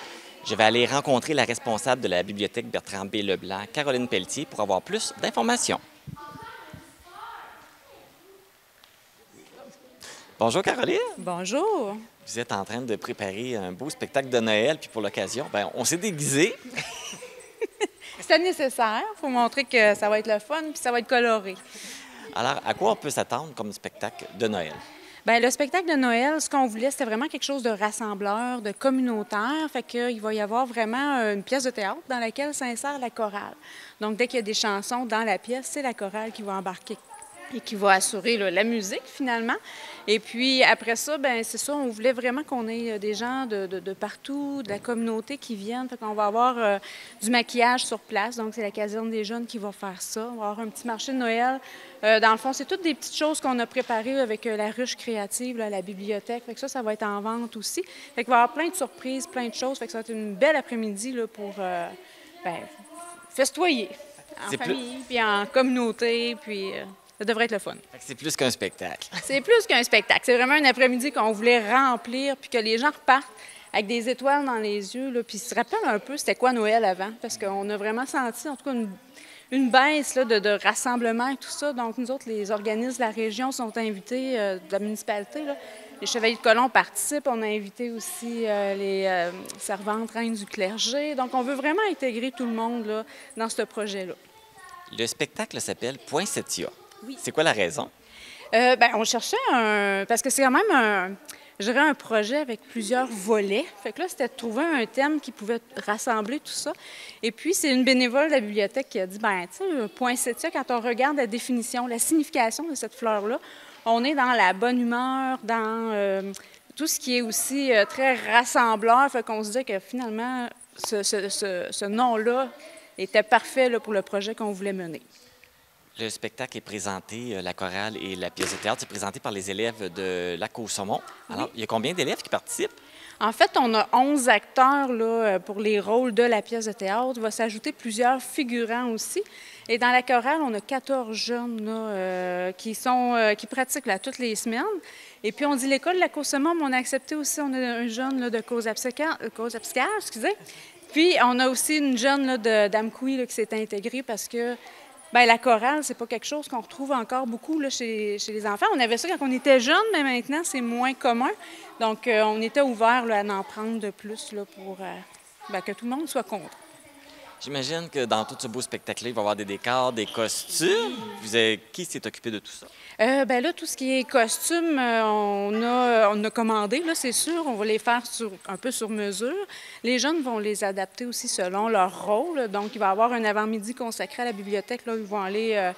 Je vais aller rencontrer la responsable de la bibliothèque Bertrand B. Leblanc, Caroline Pelletier, pour avoir plus d'informations. Bonjour Caroline. Bonjour. Vous êtes en train de préparer un beau spectacle de Noël, puis pour l'occasion, on s'est déguisés. C'était nécessaire. Il faut montrer que ça va être le fun, puis ça va être coloré. Alors, à quoi on peut s'attendre comme spectacle de Noël? Bien, le spectacle de Noël, ce qu'on voulait, c'était vraiment quelque chose de rassembleur, de communautaire. Fait qu'il va y avoir vraiment une pièce de théâtre dans laquelle s'insère la chorale. Donc, dès qu'il y a des chansons dans la pièce, c'est la chorale qui va embarquer et qui va assurer là, la musique, finalement. Et puis, après ça, bien, c'est ça, on voulait vraiment qu'on ait des gens de partout, de la communauté qui viennent. Fait qu'on va avoir du maquillage sur place. Donc, c'est la caserne des jeunes qui va faire ça. On va avoir un petit marché de Noël. Dans le fond, c'est toutes des petites choses qu'on a préparées avec la ruche créative, là, la bibliothèque. Fait que ça va être en vente aussi. Fait qu'il va y avoir plein de surprises, plein de choses. Fait que ça va être une belle après-midi là, pour festoyer en famille, puis en communauté, puis... ça devrait être le fun. C'est plus qu'un spectacle. C'est plus qu'un spectacle. C'est vraiment un après-midi qu'on voulait remplir puis que les gens repartent avec des étoiles dans les yeux, là, puis se rappellent un peu c'était quoi Noël avant, parce qu'on a vraiment senti, en tout cas, une baisse là, de rassemblement et tout ça. Donc, nous autres, les organismes de la région sont invités, de la municipalité, là. Les Chevaliers de Colomb participent. On a invité aussi les servantes reines du clergé. Donc, on veut vraiment intégrer tout le monde là, dans ce projet-là. Le spectacle s'appelle Poinsettia. Oui. C'est quoi la raison? On cherchait parce que c'est quand même un projet avec plusieurs volets. Fait que là, c'était de trouver un thème qui pouvait rassembler tout ça. Et puis, c'est une bénévole de la bibliothèque qui a dit, tu sais, poinsettia, quand on regarde la définition, la signification de cette fleur-là, on est dans la bonne humeur, dans tout ce qui est aussi très rassembleur. Fait qu'on se dit que finalement, ce nom-là était parfait là, pour le projet qu'on voulait mener. Le spectacle est présenté, la chorale et la pièce de théâtre, c'est présenté par les élèves de Lac-aux-Saumons. Alors, il y a combien d'élèves qui participent? En fait, on a 11 acteurs là, pour les rôles de la pièce de théâtre. Il va s'ajouter plusieurs figurants aussi. Et dans la chorale, on a 14 jeunes là, qui pratiquent là, toutes les semaines. Et puis, on dit l'école de Lac-aux-Saumons, mais on a accepté aussi, on a un jeune là, de cause apsicale, excusez. Puis, on a aussi une jeune d'Amqui qui s'est intégrée parce que la chorale, c'est pas quelque chose qu'on retrouve encore beaucoup là, chez les enfants. On avait ça quand on était jeunes, mais maintenant, c'est moins commun. Donc, on était ouvert là, à en prendre de plus là, pour que tout le monde soit content. J'imagine que dans tout ce beau spectacle-là, il va y avoir des décors, des costumes. Qui s'est occupé de tout ça? Là, tout ce qui est costume, on a commandé, là, c'est sûr. On va les faire un peu sur mesure. Les jeunes vont les adapter aussi selon leur rôle. Donc, il va y avoir un avant-midi consacré à la bibliothèque. Là, ils vont aller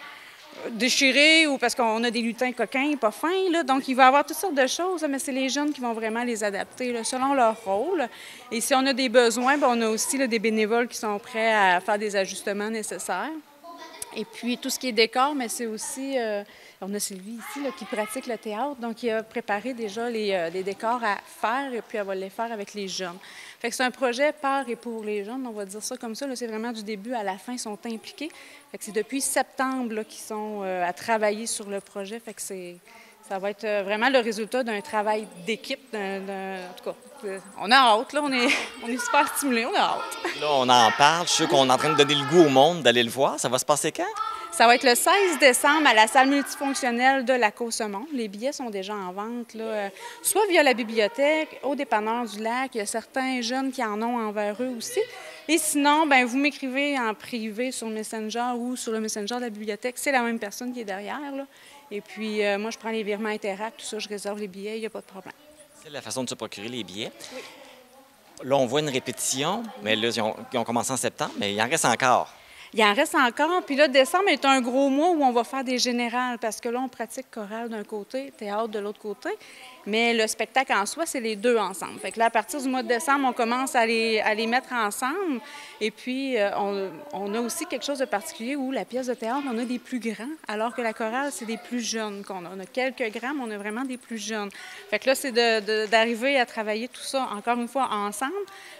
déchirer ou parce qu'on a des lutins coquins, pas fins. Là. Donc, il va y avoir toutes sortes de choses, mais c'est les jeunes qui vont vraiment les adapter là, selon leur rôle. Et si on a des besoins, on a aussi là, des bénévoles qui sont prêts à faire des ajustements nécessaires. Et puis, tout ce qui est décor, mais c'est aussi... on a Sylvie ici là, qui pratique le théâtre, donc il a préparé déjà les décors à faire et puis elle va les faire avec les jeunes. Fait que c'est un projet par et pour les jeunes, on va dire ça comme ça. C'est vraiment du début à la fin, ils sont impliqués. Fait que c'est depuis septembre qu'ils sont à travailler sur le projet. Fait que ça va être vraiment le résultat d'un travail d'équipe. En tout cas, on a hâte, là, on est super stimulés, on a hâte. Là, on en parle, je suis sûr qu'on est en train de donner le goût au monde d'aller le voir. Ça va se passer quand? Ça va être le 16 décembre à la salle multifonctionnelle de Lac-aux-Saumons. Les billets sont déjà en vente, là, soit via la bibliothèque, au dépanneur du lac. Il y a certains jeunes qui en ont envers eux aussi. Et sinon, vous m'écrivez en privé sur Messenger ou sur le Messenger de la bibliothèque. C'est la même personne qui est derrière, là. Et puis, moi, je prends les virements Interact, tout ça, je réserve les billets, il n'y a pas de problème. C'est la façon de se procurer les billets. Oui. Là, on voit une répétition, mais là, ils ont commencé en septembre, mais il en reste encore. Il en reste encore. Puis là, décembre est un gros mois où on va faire des générales parce que là, on pratique chorale d'un côté, théâtre de l'autre côté. Mais le spectacle en soi, c'est les deux ensemble. Fait que là, à partir du mois de décembre, on commence à les mettre ensemble. Et puis, on a aussi quelque chose de particulier où la pièce de théâtre, on a des plus grands, alors que la chorale, c'est des plus jeunes qu'on a. On a quelques grands, mais on a vraiment des plus jeunes. Fait que là, c'est d'arriver à travailler tout ça, encore une fois, ensemble.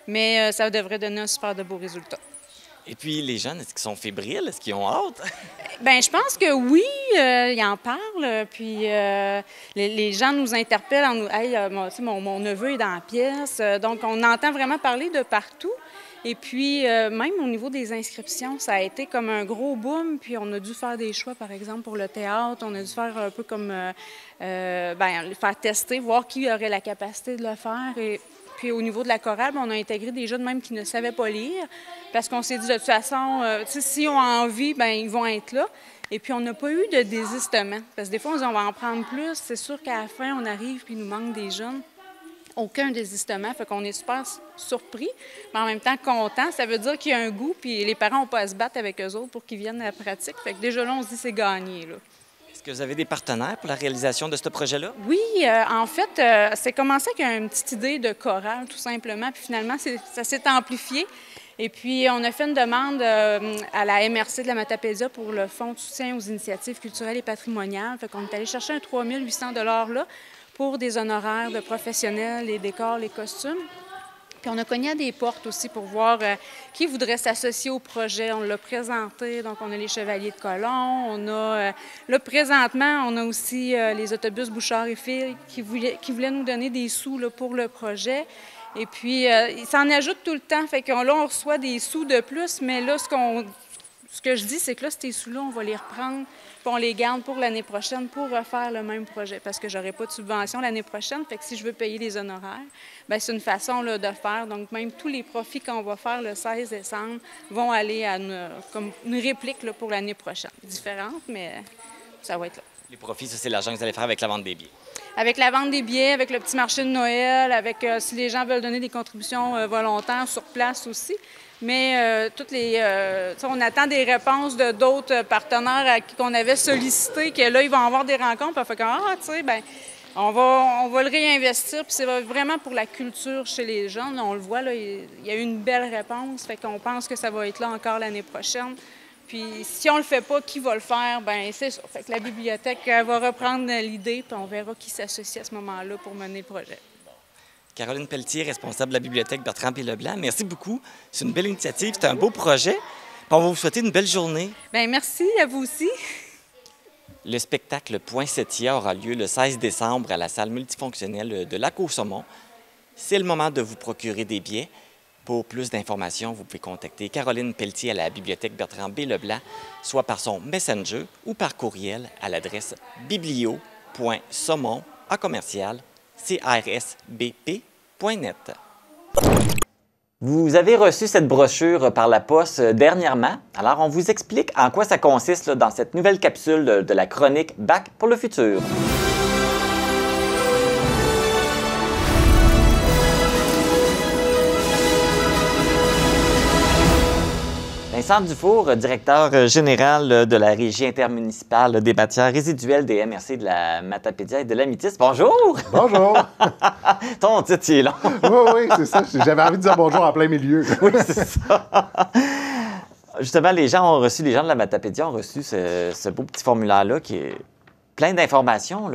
Mais ça devrait donner un super de beaux résultats. Et puis, les jeunes, est-ce qu'ils sont fébriles? Est-ce qu'ils ont hâte? Je pense que oui, ils en parlent. Puis, les gens nous interpellent en nous « Hey, mon neveu est dans la pièce. » Donc, on entend vraiment parler de partout. Et puis, même au niveau des inscriptions, ça a été comme un gros boom. Puis, on a dû faire des choix, par exemple, pour le théâtre. On a dû faire un peu comme faire tester, voir qui aurait la capacité de le faire. Et puis, au niveau de la chorale, on a intégré des jeunes même qui ne savaient pas lire. Parce qu'on s'est dit, de toute façon, s'ils ont envie, ils vont être là. Et puis, on n'a pas eu de désistement. Parce que des fois, on dit, on va en prendre plus. C'est sûr qu'à la fin, on arrive puis il nous manque des jeunes. Aucun désistement. Fait qu'on est super surpris, mais en même temps content. Ça veut dire qu'il y a un goût, puis les parents n'ont pas à se battre avec eux autres pour qu'ils viennent à la pratique. Fait que déjà là, on se dit, c'est gagné, là. Est-ce que vous avez des partenaires pour la réalisation de ce projet-là? Oui, en fait, c'est commencé avec une petite idée de chorale, tout simplement. Puis finalement, ça s'est amplifié. Et puis, on a fait une demande à la MRC de la Matapédia pour le Fonds de soutien aux initiatives culturelles et patrimoniales. Fait qu'on est allé chercher un 3 800 $ là pour des honoraires de professionnels, les décors, les costumes. Puis on a cogné à des portes aussi pour voir qui voudrait s'associer au projet. On l'a présenté, donc on a les Chevaliers de Colomb. On a, là, présentement, on a aussi les autobus Bouchard et Fil qui voulaient nous donner des sous là, pour le projet. Et puis, il s'en ajoute tout le temps. Fait que là, on reçoit des sous de plus, mais là, ce que je dis, c'est que là, ces sous-là, on va les reprendre, puis on les garde pour l'année prochaine pour refaire le même projet, parce que je n'aurai pas de subvention l'année prochaine. Fait que si je veux payer les honoraires, c'est une façon là, de faire. Donc, même tous les profits qu'on va faire le 16 décembre vont aller à comme une réplique là, pour l'année prochaine. Différente, mais ça va être là. Les profits, ça, c'est l'argent que vous allez faire avec la vente des billets. Avec la vente des billets, avec le petit marché de Noël, avec si les gens veulent donner des contributions volontaires sur place aussi. Mais on attend des réponses de d'autres partenaires à qui on avait sollicité, que là, ils vont avoir des rencontres. Puis on fait comme, on va le réinvestir. Puis c'est vraiment pour la culture chez les jeunes. On le voit, là, il y a eu une belle réponse. Fait qu'on pense que ça va être là encore l'année prochaine. Puis si on le fait pas, qui va le faire? Bien, c'est ça. Fait que la bibliothèque va reprendre l'idée, puis on verra qui s'associe à ce moment-là pour mener le projet. Caroline Pelletier, responsable de la bibliothèque Bertrand P. Leblanc. Merci beaucoup. C'est une belle initiative, c'est un beau projet. Puis on va vous souhaiter une belle journée. Bien, merci à vous aussi. Le spectacle Poinsettia aura lieu le 16 décembre à la salle multifonctionnelle de Lac-aux-Saumons. C'est le moment de vous procurer des billets. Pour plus d'informations, vous pouvez contacter Caroline Pelletier à la bibliothèque Bertrand B. Leblanc, soit par son Messenger ou par courriel à l'adresse biblio.saumon@crsbp.net. Vous avez reçu cette brochure par la poste dernièrement. Alors, on vous explique en quoi ça consiste là, dans cette nouvelle capsule de la chronique Bac pour le futur. Vincent Dufour, directeur général de la Régie intermunicipale des matières résiduelles des MRC de la Matapédia et de l'Amitis. Bonjour! Bonjour! Ton titre, il est long. Oui, c'est ça. J'avais envie de dire bonjour en plein milieu. Oui, c'est ça. Justement, les gens de la Matapédia ont reçu ce beau petit formulaire-là qui est plein d'informations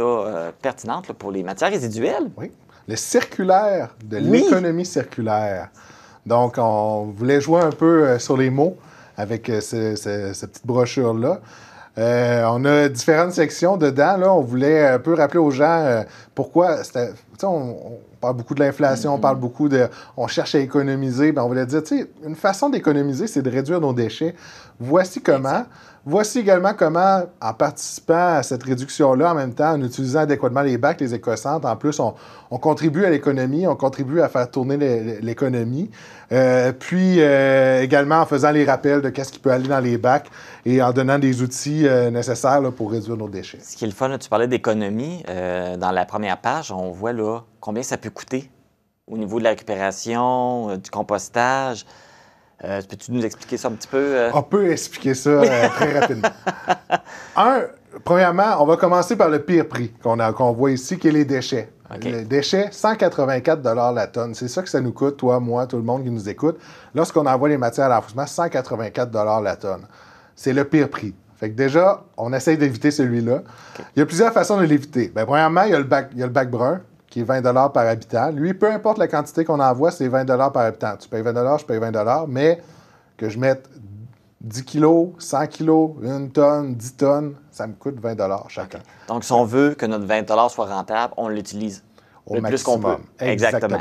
pertinentes pour les matières résiduelles. Oui. Le circulaire de l'économie circulaire. Donc, on voulait jouer un peu sur les mots avec cette petite brochure-là. On a différentes sections dedans. Là. On voulait un peu rappeler aux gens pourquoi... On parle beaucoup de l'inflation, on parle beaucoup de... On cherche à économiser. Bien, on voulait dire, une façon d'économiser, c'est de réduire nos déchets. Voici comment. Exact. Voici également comment, en participant à cette réduction-là, en même temps, en utilisant adéquatement les bacs, les éco-centres, en plus, on contribue à l'économie, on contribue à faire tourner l'économie. Puis, également, en faisant les rappels de qu'est-ce qui peut aller dans les bacs et en donnant des outils nécessaires là, pour réduire nos déchets. Ce qui est le fun, là, tu parlais d'économie. Dans la première page, on voit là, combien ça peut coûter au niveau de la récupération, du compostage. Peux-tu nous expliquer ça un petit peu? On peut expliquer ça très rapidement. Premièrement, on va commencer par le pire prix qu'on voit ici, qui est les déchets. Okay. Les déchets, 184 $ la tonne. C'est ça que ça nous coûte, toi, moi, tout le monde qui nous écoute. Lorsqu'on envoie les matières à l'enfouissement, 184 $ la tonne. C'est le pire prix. Fait que déjà, on essaye d'éviter celui-là. Okay. Il y a plusieurs façons de l'éviter. Bien, premièrement, il y a le bac brun, qui est 20 $ par habitant. Lui, peu importe la quantité qu'on envoie, c'est 20 $ par habitant. Tu payes 20 $, je paye 20 $, mais que je mette 10 kilos, 100 kilos, 1 tonne, 10 tonnes, ça me coûte 20 $ chacun. Okay. Donc, si on veut que notre 20 $ soit rentable, on l'utilise le plus qu'on peut. Exactement.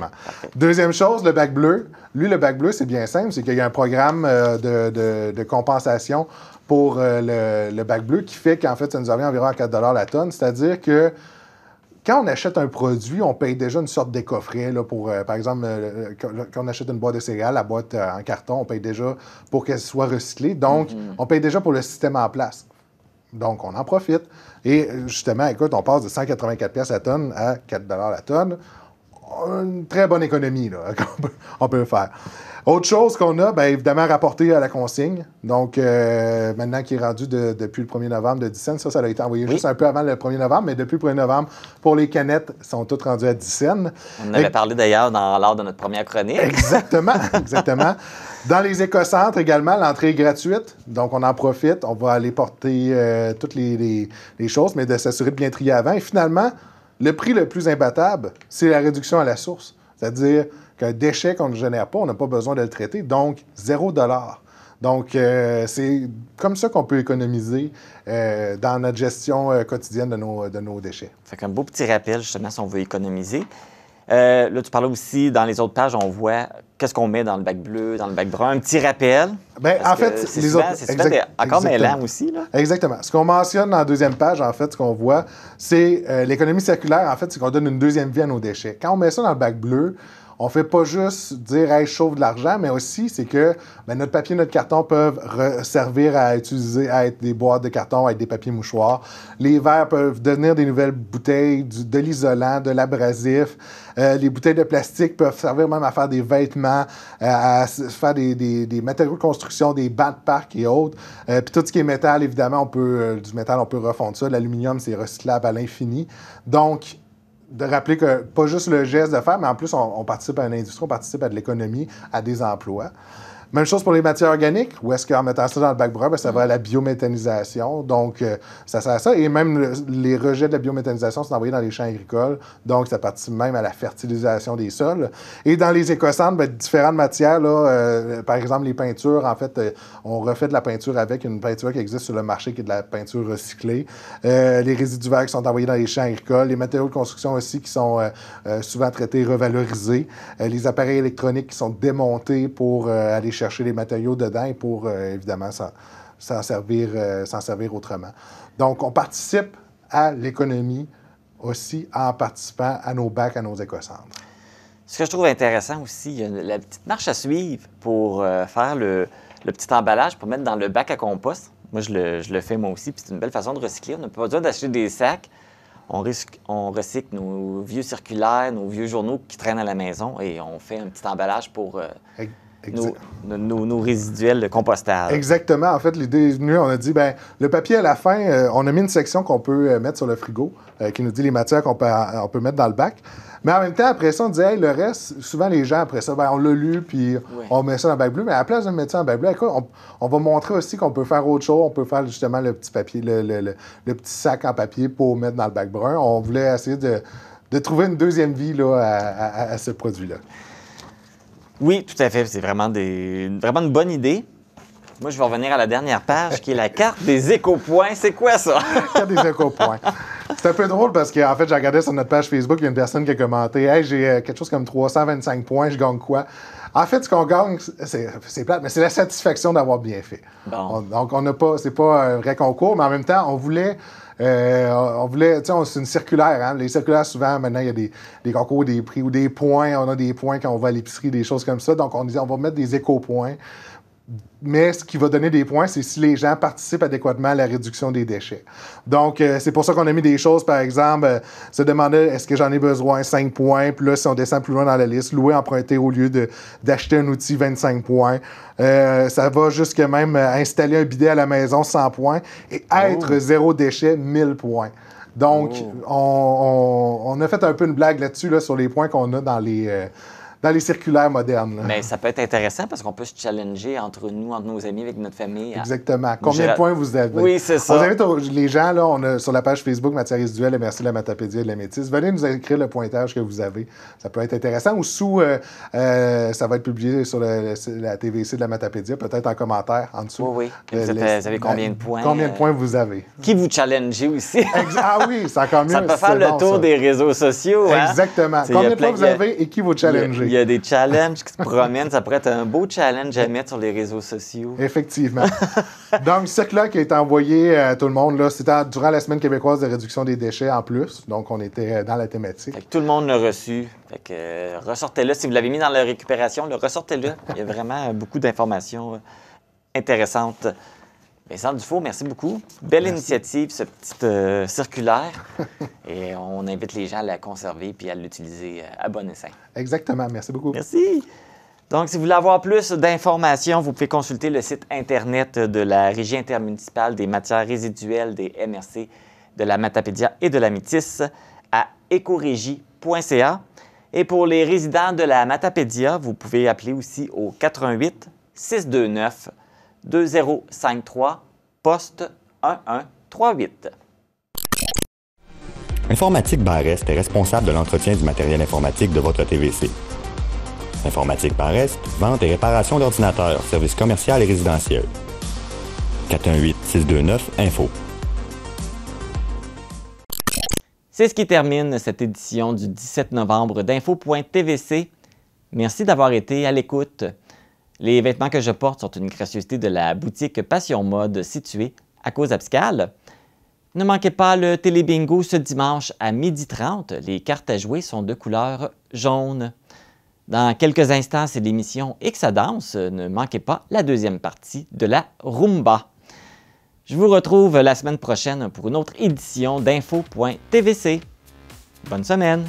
Deuxième chose, le bac bleu. Lui, le bac bleu, c'est bien simple, c'est qu'il y a un programme de compensation pour le bac bleu qui fait qu'en fait, ça nous revient environ à 4 $ la tonne. C'est-à-dire que quand on achète un produit, on paye déjà une sorte d'écoffret là, pour, par exemple, quand on achète une boîte de céréales, la boîte en carton, on paye déjà pour qu'elle soit recyclée. Donc, on paye déjà pour le système en place. Donc, on en profite. Et justement, écoute, on passe de 184 $ la tonne à 4 $ la tonne. Une très bonne économie là, qu'on peut faire. Autre chose qu'on a, bien évidemment, rapporté à la consigne. Donc, maintenant qui est rendu depuis le 1er novembre de 10 cents, ça a été envoyé juste un peu avant le 1er novembre, mais depuis le 1er novembre, pour les canettes, sont toutes rendues à 10 cents. On en avait parlé d'ailleurs lors de notre première chronique. Exactement, exactement. Dans les éco-centres également, l'entrée est gratuite, donc on en profite. On va aller porter toutes les choses, mais de s'assurer de bien trier avant. Et finalement, le prix le plus imbattable, c'est la réduction à la source. C'est-à-dire qu'un déchet qu'on ne génère pas, on n'a pas besoin de le traiter, donc 0 $. Donc, c'est comme ça qu'on peut économiser dans notre gestion quotidienne de nos déchets. Fait qu'un beau petit rappel, justement, si on veut économiser. Là, tu parlais aussi, dans les autres pages, on voit qu'est-ce qu'on met dans le bac bleu, dans le bac brun. Un petit rappel. Bien, en fait, c'est encore mêlant aussi. Là. Exactement. Ce qu'on mentionne dans la deuxième page, en fait, ce qu'on voit, c'est l'économie circulaire, en fait, c'est qu'on donne une deuxième vie à nos déchets. Quand on met ça dans le bac bleu, on fait pas juste dire hey, je sauve de l'argent, mais aussi c'est que notre papier, notre carton peuvent servir à utiliser, à être des boîtes de carton, à être des papiers mouchoirs. Les verres peuvent devenir des nouvelles bouteilles, de l'isolant, de l'abrasif. Les bouteilles de plastique peuvent servir même à faire des vêtements, à faire des matériaux de construction, des bancs de parc et autres. Puis tout ce qui est métal, évidemment, du métal, on peut refondre ça. L'aluminium, c'est recyclable à l'infini. Donc, de rappeler que pas juste le geste de faire, mais en plus, on participe à une industrie, on participe à de l'économie, à des emplois. Même chose pour les matières organiques, où est-ce qu'en mettant ça dans le bac brun, ça va à la biométhanisation. Donc, ça sert à ça. Et même les rejets de la biométhanisation sont envoyés dans les champs agricoles. Donc, ça participe même à la fertilisation des sols. Et dans les écocentres, différentes matières, là, par exemple, les peintures, en fait, on refait de la peinture avec une peinture qui existe sur le marché, qui est de la peinture recyclée. Les résidus verts qui sont envoyés dans les champs agricoles. Les matériaux de construction aussi qui sont souvent traités, revalorisés. Les appareils électroniques qui sont démontés pour aller chercher les matériaux dedans et pour, évidemment, s'en servir autrement. Donc, on participe à l'économie aussi en participant à nos bacs, à nos écocentres. Ce que je trouve intéressant aussi, il y a la petite marche à suivre pour faire le petit emballage pour mettre dans le bac à compost. Moi, je le fais moi aussi, puis c'est une belle façon de recycler. On n'a pas besoin d'acheter des sacs. On recycle nos vieux circulaires, nos vieux journaux qui traînent à la maison et on fait un petit emballage pour... Nos résiduels de compostage. Exactement. En fait, l'idée est venue, on a dit, le papier à la fin, on a mis une section qu'on peut mettre sur le frigo qui nous dit les matières qu'on peut mettre dans le bac. Mais en même temps, après ça, on disait, hey, le reste, souvent les gens, après ça, on l'a lu, puis on met ça dans le bac bleu. Mais à la place de mettre ça dans le bac bleu, écoute, on va montrer aussi qu'on peut faire autre chose. On peut faire justement le petit papier, le petit sac en papier pour mettre dans le bac brun. On voulait essayer de trouver une deuxième vie là, à ce produit-là. Oui, tout à fait. C'est vraiment une bonne idée. Moi, je vais revenir à la dernière page, qui est la carte des éco-points. C'est quoi ça? La carte des éco-points. C'est un peu drôle parce qu'en fait, j'ai regardé sur notre page Facebook, il y a une personne qui a commenté « Hey, j'ai quelque chose comme 325 points, je gagne quoi? » En fait, ce qu'on gagne, c'est plate, mais c'est la satisfaction d'avoir bien fait. Bon. Donc, c'est pas un vrai concours, mais en même temps, on voulait, tu sais, c'est une circulaire. Hein? Les circulaires, souvent, maintenant, il y a des concours, des prix ou des points. On a des points quand on va à l'épicerie, des choses comme ça. Donc, on disait, on va mettre des éco-points. Mais ce qui va donner des points, c'est si les gens participent adéquatement à la réduction des déchets. Donc, c'est pour ça qu'on a mis des choses, par exemple, se demander est-ce que j'en ai besoin, 5 points. Puis là, si on descend plus loin dans la liste, louer, emprunter au lieu d'acheter un outil, 25 points. Ça va jusqu'à même installer un bidet à la maison, 100 points. Et être zéro déchet, 1000 points. Donc, on a fait un peu une blague là-dessus, là, sur les points qu'on a dans les circulaires modernes. Mais ça peut être intéressant parce qu'on peut se challenger entre nous, entre nos amis, avec notre famille. Exactement. Combien de points vous avez? Oui, c'est ça. On invite les gens, là, on a sur la page Facebook Matières résiduelles, merci de la Matapédia et de la Métis. Venez nous écrire le pointage que vous avez. Ça peut être intéressant. Ou ça va être publié sur la TVC de la Matapédia, peut-être en commentaire en dessous. Oui. Vous avez combien de points? Combien de points vous avez? Qui vous challengez aussi? Ah oui, c'est encore mieux. Ça peut faire le tour des réseaux sociaux. Hein? Exactement. Combien de points vous avez et qui vous challengez? Il y a des challenges qui se promènent. Ça pourrait être un beau challenge à mettre sur les réseaux sociaux. Effectivement. Donc, ce circulaire qui a été envoyé à tout le monde, là, c'était durant la Semaine québécoise de réduction des déchets en plus. Donc, on était dans la thématique. Fait que tout le monde l'a reçu. Fait que ressortez-le. Si vous l'avez mis dans la récupération, ressortez-le. Il y a vraiment beaucoup d'informations intéressantes. Vincent Dufault, merci beaucoup. Belle initiative, ce petit circulaire. Et on invite les gens à la conserver puis à l'utiliser à bon escient. Exactement. Merci beaucoup. Merci. Donc, si vous voulez avoir plus d'informations, vous pouvez consulter le site Internet de la Régie intermunicipale des matières résiduelles des MRC, de la Matapédia et de la Métis à écorégie.ca. Et pour les résidents de la Matapédia, vous pouvez appeler aussi au 88 629 2053, poste 1138. Informatique Barest est responsable de l'entretien du matériel informatique de votre TVC. Informatique Barest, vente et réparation d'ordinateurs, services commerciaux et résidentiels. 418-629-INFO. C'est ce qui termine cette édition du 17 novembre d'Info.tvc. Merci d'avoir été à l'écoute. Les vêtements que je porte sont une gracieuseté de la boutique Passion Mode située à Cause-Abscale. Ne manquez pas le télébingo ce dimanche à 12h30. Les cartes à jouer sont de couleur jaune. Dans quelques instants, c'est l'émission Et que ça danse. Ne manquez pas la deuxième partie de la Rumba. Je vous retrouve la semaine prochaine pour une autre édition d'Info.tvc. Bonne semaine!